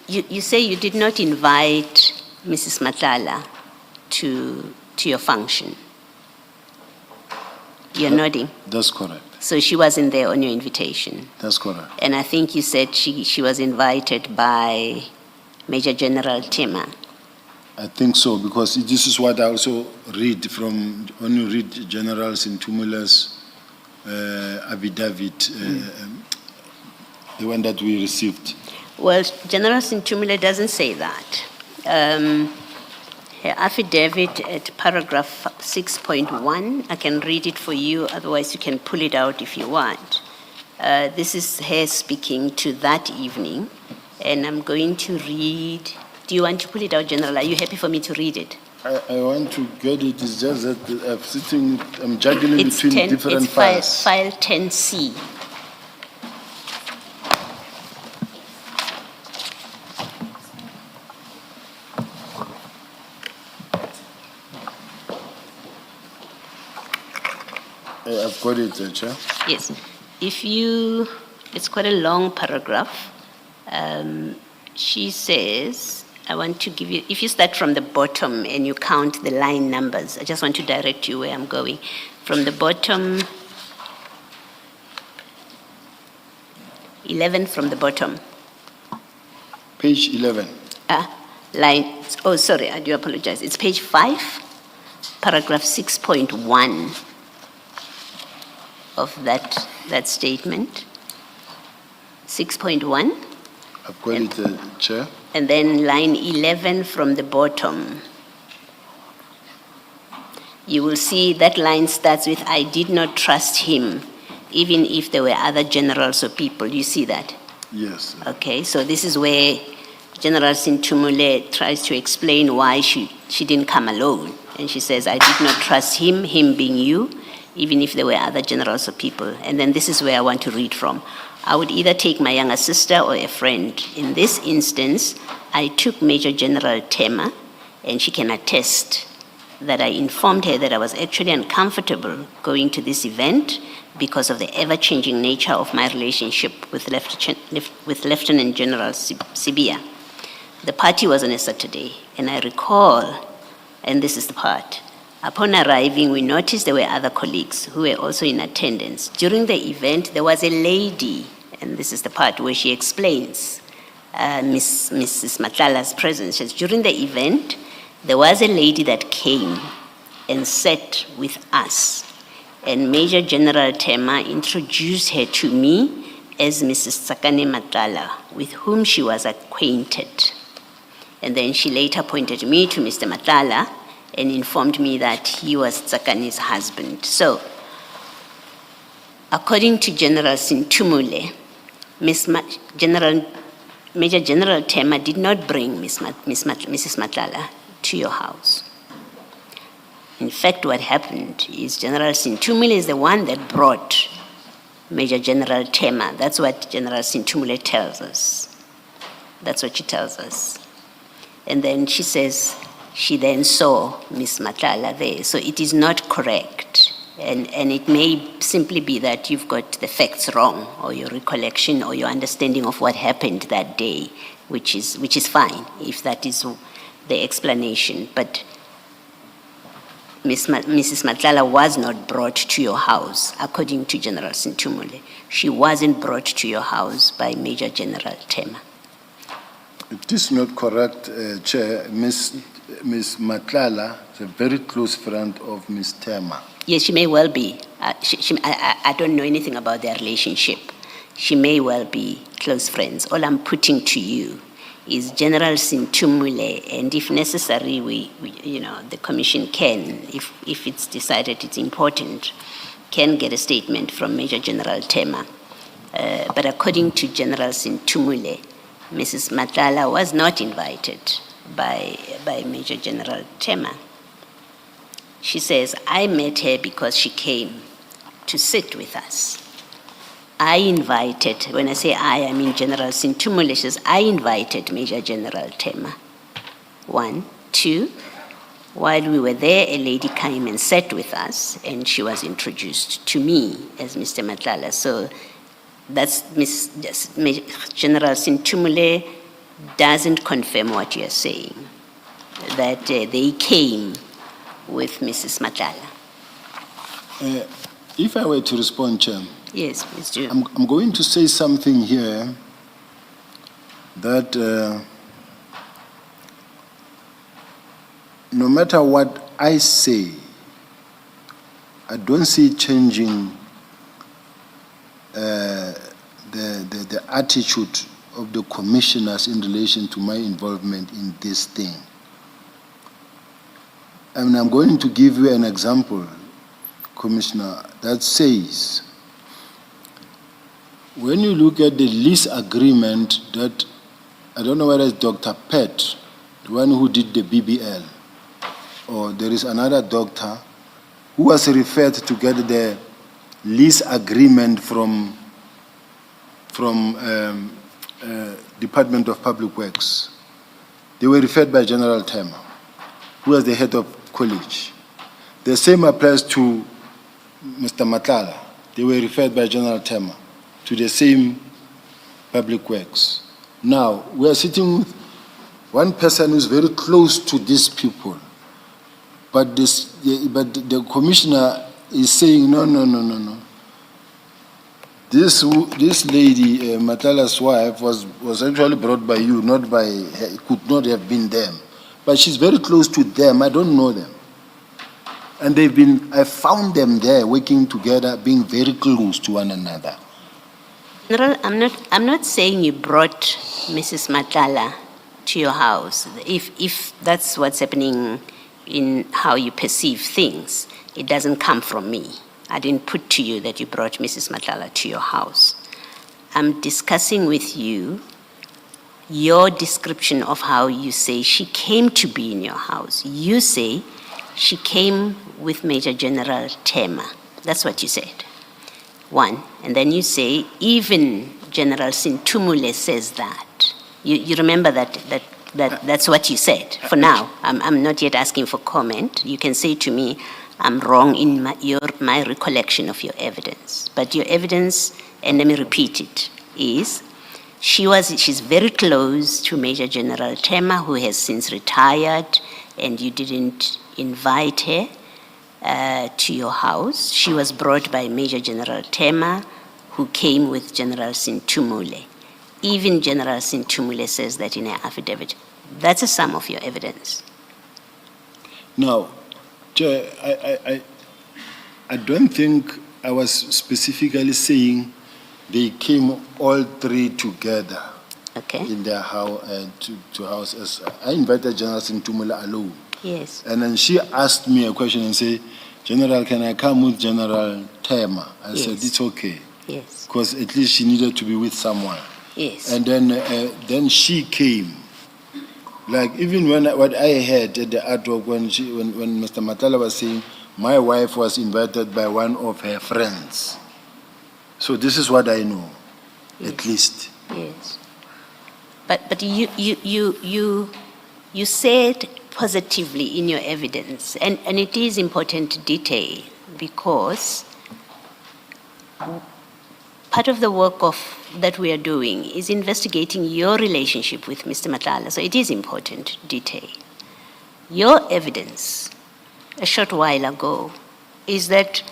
You say you did not invite Mrs. Matlala to your function. You're nodding. That's correct. So she wasn't there on your invitation. That's correct. And I think you said she was invited by Major General Tema. I think so, because this is what I also read from, when you read General Sintumula's affidavit, the one that we received. Well, General Sintumile doesn't say that. Her affidavit at paragraph 6.1, I can read it for you, otherwise you can pull it out if you want. This is her speaking to that evening, and I'm going to read. Do you want to pull it out, General? Are you happy for me to read it? I want to get it, it's just that I'm juggling It's between different it's files. file 10C. I've got it, Chair. Yes. It's quite a long paragraph. She says, I want to give you, if you start from the bottom and you count the line numbers, I just want to direct you where I'm going. From the bottom, 11 from the bottom. Page 11. Oh, sorry, I do apologize. It's page 5, paragraph 6.1 of that statement. 6.1. I've got it, Chair. And then line 11 from the bottom. You will see that line starts with, I did not trust him, even if there were other generals or people. You see that? Yes. Okay, so this is where General Sintumule tries to explain why she didn't come alone. And she says, I did not trust him being you, even if there were other generals or people. And then this is where I want to read from. I would either take my younger sister or a friend. In this instance, I took Major General Tema, and she can attest that I informed her that I was actually uncomfortable going to this event because of the ever-changing nature of my relationship with Lieutenant General Sibiya. The party was on a Saturday, and I recall, and this is the part, upon arriving, we noticed there were other colleagues who were also in attendance. During the event, there was a lady, and this is the part where she explains Mrs. Matlala's presence. She says, during the event, there was a lady that came and sat with us, and Major General Tema introduced her to me as Mrs. Tsakane Matlala, with whom she was acquainted. And then she later pointed me to Mr. Matlala and informed me that he was Tsakane's husband. So, according to General Sintumule, Major General Tema did not bring Mrs. Matlala to your house. In fact, what happened is General Sintumule is the one that brought Major General Tema. That's what General Sintumule tells us. That's what she tells us. And then she says she then saw Miss Matlala there. So it is not correct. And it may simply be that you've got the facts wrong, or your recollection or your understanding of what happened that day, which is fine, if that is the explanation. But Mrs. Matlala was not brought to your house, according to General Sintumule. She wasn't brought to your house by Major General Tema. It is not correct, Chair. Miss Matlala is a very close friend of Miss Tema. Yes, she may well be. I don't know anything about their relationship. She may well be close friends. All I'm putting to you is General Sintumule, and if necessary, the commission can, if it's decided it's important, can get a statement from Major General Tema. But according to General Sintumule, Mrs. Matlala was not invited by Major General Tema. She says, I met her because she came to sit with us. I invited, when I say I mean General Sintumule. She says, I invited Major General Tema. 1, 2, while we were there, a lady came and sat with us, and she was introduced to me as Mr. Matlala. So that's General Sintumule doesn't confirm what you're saying, that they came with Mrs. Matlala. If I were to respond, Chair, Yes, please do. I'm going to say something here that no matter what I say, I don't see it changing the attitude of the commissioners in relation to my involvement in this thing. And I'm going to give you an example, Commissioner, that says, when you look at the lease agreement that, I don't know whether it's Dr. Pett, the one who did the BBL, or there is another doctor who was referred to get the lease agreement from Department of Public Works. They were referred by General Tema, who was the head of college. The same applies to Mr. Matlala. They were referred by General Tema to the same Public Works. Now, we are sitting with one person who is very close to these people, but the commissioner is saying, no. This lady, Matlala's wife, was actually brought by you, not by her, could not have been them. But she's very close to them, I don't know them. And I found them there working together, being very close to one another. General, I'm not saying you brought Mrs. Matlala to your house. If that's what's happening in how you perceive things, it doesn't come from me. I didn't put to you that you brought Mrs. Matlala to your house. I'm discussing with you your description of how you say she came to be in your house. You say she came with Major General Tema. That's what you said. One. And then you say even General Sintumule says that. You remember that's what you said. For now, I'm not yet asking for comment. You can say to me, I'm wrong in my recollection of your evidence. But your evidence, and let me repeat it, is she's very close to Major General Tema, who has since retired, and you didn't invite her to your house. She was brought by Major General Tema, who came with General Sintumule. Even General Sintumule says that in her affidavit. That's a sum of your evidence. Now, Chair, I don't think I was specifically saying they came all three together. Okay. In their house, to house. As I invited General Sintumula alone. Yes. And then she asked me a question and said, General, can I come with General Tema? I said, it's okay. Yes. Because at least she needed to be with someone. Yes. And then she came. Like even what I heard at the artwork when Mr. Matlala was saying, my wife was invited by one of her friends. So this is what I know, at least. Yes. But you said positively in your evidence, and it is important detail, because part of the work that we are doing is investigating your relationship with Mr. Matlala, so it is important detail. Your evidence a short while ago is that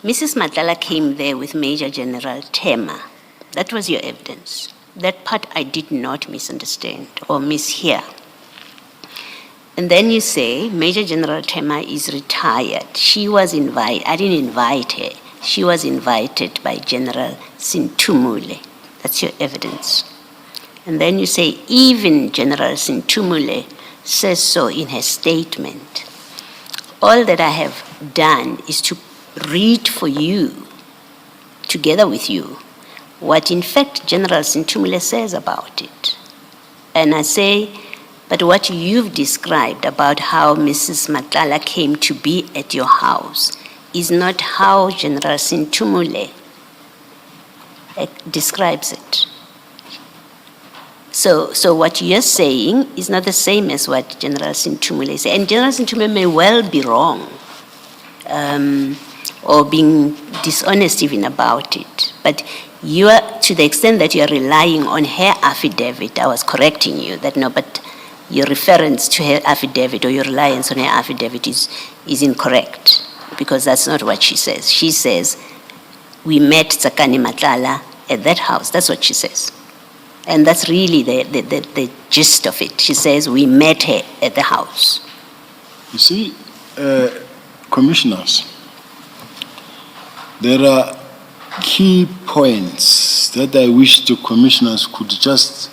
Mrs. Matlala came there with Major General Tema. That was your evidence. That part I did not misunderstand or mishear. And then you say Major General Tema is retired. She was invited. I didn't invite her. She was invited by General Sintumule. That's your evidence. And then you say even General Sintumule says so in her statement. All that I have done is to read for you, together with you, what in fact General Sintumule says about it. And I say, but what you've described about how Mrs. Matlala came to be at your house is not how General Sintumule describes it. So what you're saying is not the same as what General Sintumule said. And General Sintumule may well be wrong or being dishonest even about it. But You are, to the extent that you are relying on her affidavit, I was correcting you that no, but your reference to her affidavit or your reliance on her affidavit is incorrect, because that's not what she says. She says, we met Tsakani Matlala at that house. That's what she says. And that's really the gist of it. She says, we met her at the house. You see, commissioners, there are key points that I wish the commissioners could just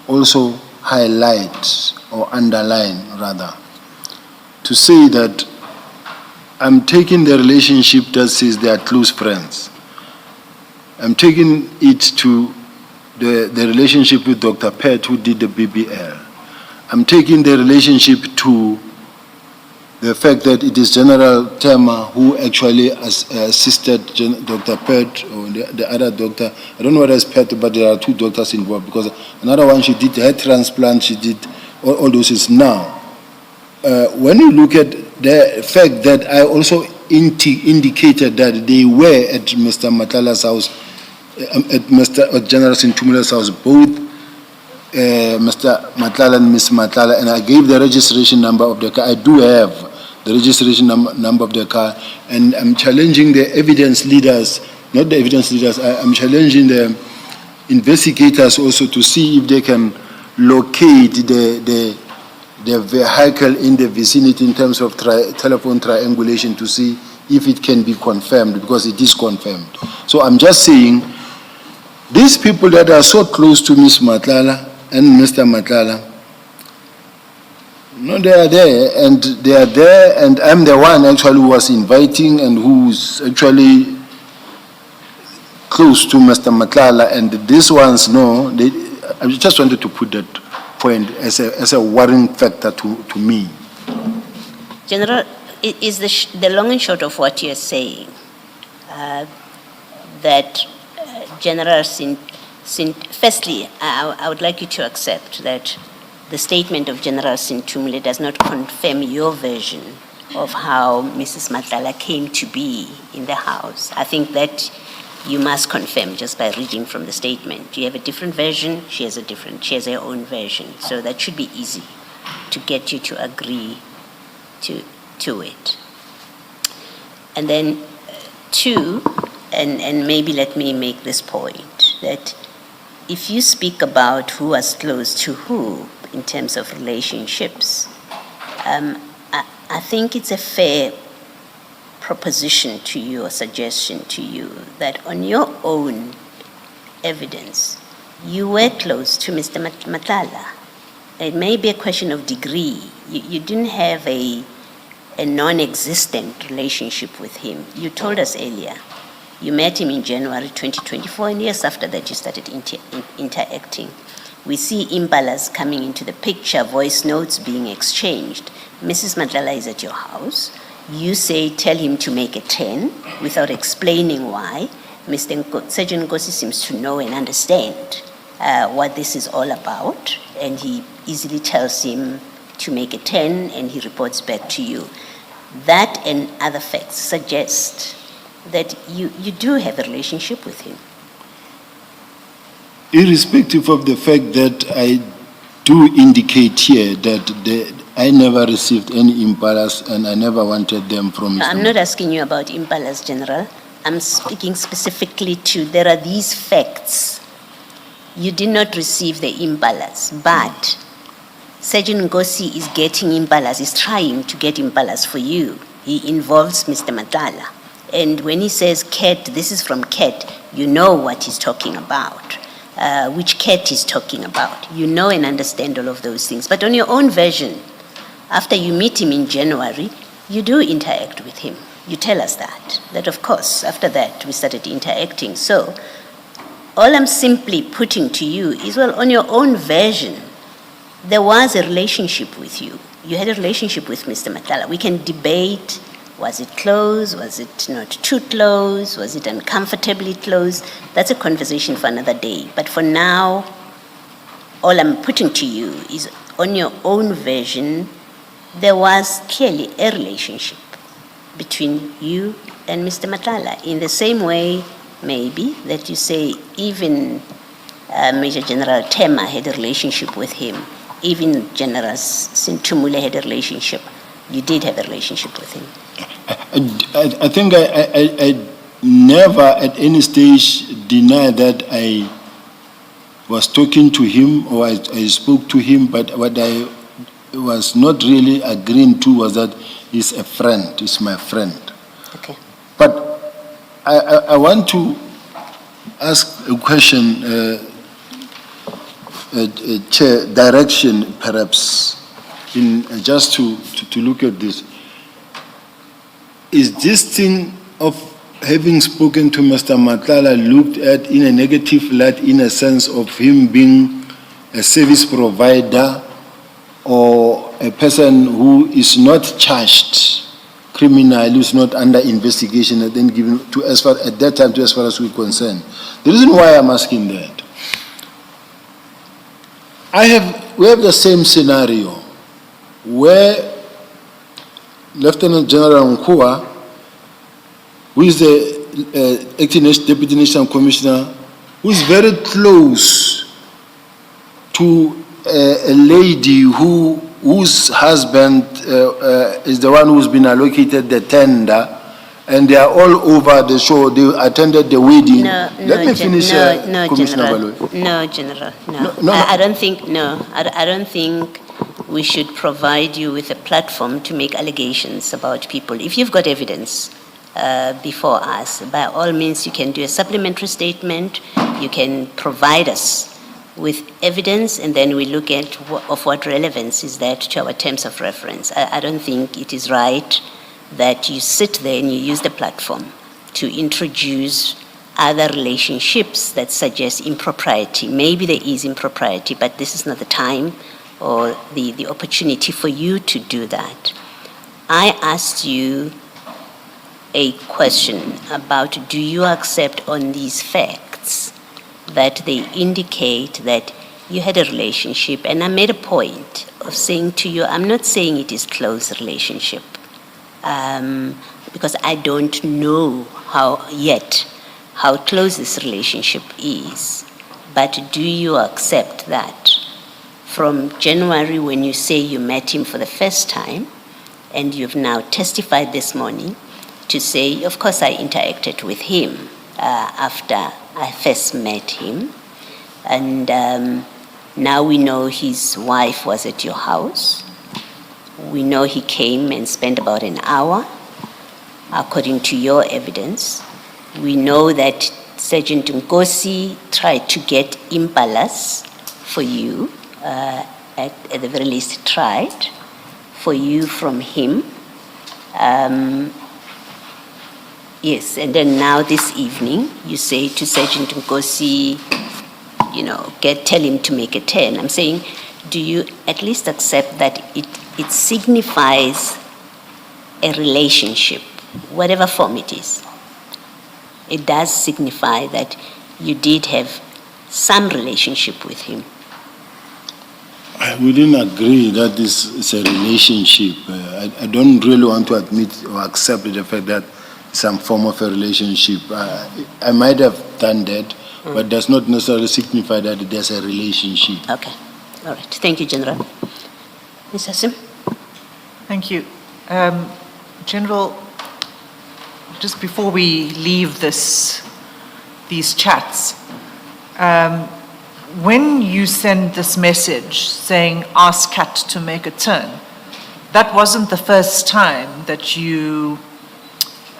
also highlight or underline, rather, to say that I'm taking the relationship that says they are close friends. I'm taking it to the relationship with Dr. Pett, who did the BBL. I'm taking the relationship to the fact that it is General Tema who actually assisted Dr. Pett or the other doctor. I don't know whether it's Pett, but there are two doctors involved, because another one, she did head transplant, she did all those is now. When you look at the fact that I also indicated that they were at Mr. Matlala's house, at General Sintumula's house, both Mr. Matlala and Ms. Matlala, and I gave the registration number of the car. I do have the registration number of the car, and I'm challenging the evidence leaders, not the evidence leaders, I'm challenging the investigators also to see if they can locate the vehicle in the vicinity in terms of telephone triangulation to see if it can be confirmed, because it is confirmed. So I'm just saying, these people that are so close to Ms. Matlala and Mr. Matlala, no, they are there, and I'm the one actually who was inviting and who's actually close to Mr. Matlala, and these ones, no, I just wanted to put that point as a worrying factor to me. General, is the long and short of what you're saying that General firstly, I would like you to accept that the statement of General Sintumule does not confirm your version of how Mrs. Matlala came to be in the house. I think that you must confirm just by reading from the statement. You have a different version, she has her own version. So that should be easy to get you to agree to it. And then two, and maybe let me make this point, that if you speak about who was close to who in terms of relationships, I think it's a fair proposition to you or suggestion to you that on your own evidence, you were close to Mr. Matlala. It may be a question of degree. You didn't have a non-existent relationship with him. You told us earlier, you met him in January 2024, and years after that you started interacting. We see impalas coming into the picture, voice notes being exchanged. Mrs. Matlala is at your house. You say, tell him to make a 10 without explaining why. Sergeant Nkosi seems to know and understand what this is all about, and he easily tells him to make a 10, and he reports back to you. That and other facts suggest that you do have a relationship with him. Irrespective of the fact that I do indicate here that I never received any impalas and I never wanted them from No, I'm not asking you about impalas, General. I'm speaking specifically to, there are these facts. You did not receive the impalas, but Sergeant Nkosi is getting impalas, is trying to get impalas for you. He involves Mr. Matlala. And when he says cat, this is from cat, you know what he's talking about. Which cat he's talking about. You know and understand all of those things. But on your own version, after you meet him in January, you do interact with him. You tell us that of course, after that, we started interacting. So, all I'm simply putting to you is, well, on your own version, there was a relationship with you. You had a relationship with Mr. Matlala. We can debate, was it close? Was it not too close? Was it uncomfortably close? That's a conversation for another day. But for now, all I'm putting to you is, on your own version, there was clearly a relationship between you and Mr. Matlala. In the same way, maybe, that you say even Major General Tema had a relationship with him, even General Sintumule had a relationship. You did have a relationship with him. I think I never at any stage denied that I was talking to him or I spoke to him, but what I was not really agreeing to was that he's a friend, he's my friend. Okay. But I want to ask a question, Chair, direction perhaps, in just to look at this. Is this thing of having spoken to Mr. Matlala looked at in a negative light, in a sense of him being a service provider or a person who is not charged criminal, who is not under investigation, and then given to as far at that time to as far as we're concerned? The reason why I'm asking that, we have the same scenario where Lieutenant General Nkua, who is the acting Deputy National Commissioner, who is very close to a lady whose husband is the one who's been allocated the tender, and they are all over the show. They attended the wedding. Let me finish, Commissioner Baloyi. No, General, no. No. I don't think we should provide you with a platform to make allegations about people. If you've got evidence before us, by all means, you can do a supplementary statement. You can provide us with evidence, and then we look at of what relevance is that to our terms of reference. I don't think it is right that you sit there and you use the platform to introduce other relationships that suggest impropriety. Maybe there is impropriety, but this is not the time or the opportunity for you to do that. I asked you a question about, do you accept on these facts that they indicate that you had a relationship? And I made a point of saying to you, I'm not saying it is close relationship, because I don't know how close this relationship is. But do you accept that from January, when you say you met him for the first time, and you've now testified this morning to say, of course I interacted with him after I first met him, and now we know his wife was at your house. We know he came and spent about an hour, according to your evidence. We know that Sergeant Nkosi tried to get impalas for you, at the very least tried, for you from him. Yes, and then now this evening, you say to Sergeant Nkosi, tell him to make a turn. I'm saying, do you at least accept that it signifies a relationship, whatever form it is? It does signify that you did have some relationship with him. I wouldn't agree that this is a relationship. I don't really want to admit or accept the fact that some form of a relationship. I might have done that, but does not necessarily signify that there's a relationship. Okay. All right. Thank you, General. Ms. Hassim? Thank you. General, just before we leave these chats, when you send this message saying, ask Kat to make a turn, that wasn't the first time that you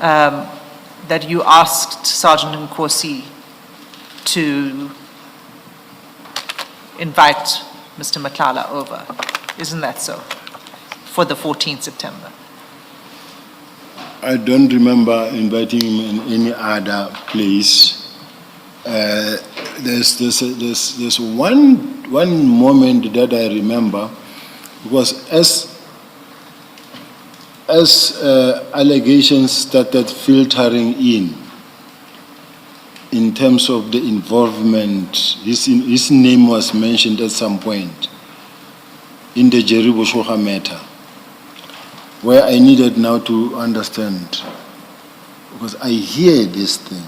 asked Sergeant Nkosi to invite Mr. Matlala over. Isn't that so? For the 14th September. I don't remember inviting him in any other place. There's one moment that I remember, because as allegations started filtering in terms of the involvement, his name was mentioned at some point in the Jerry Boshoga matter, where I needed now to understand, because I hear this thing,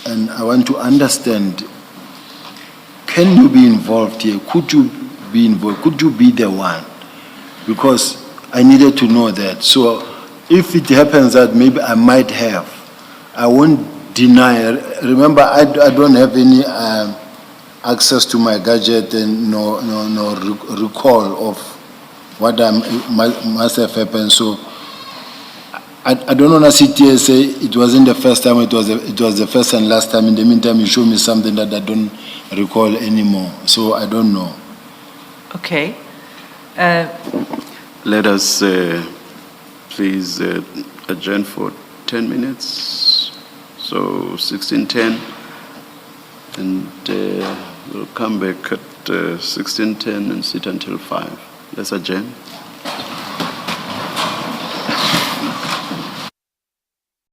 and I want to understand, can you be involved here? Could you be involved? Could you be the one? Because I needed to know that. So if it happens that maybe I might have, I won't deny. Remember, I don't have any access to my gadget and no recall of what must have happened. So I don't want to sit here and say it wasn't the first time, it was the first and last time. In the meantime, you show me something that I don't recall anymore. So I don't know. Okay. Let us please adjourn for 10 minutes, so 16:10, and we'll come back at 16:10 and sit until 5. Let's adjourn.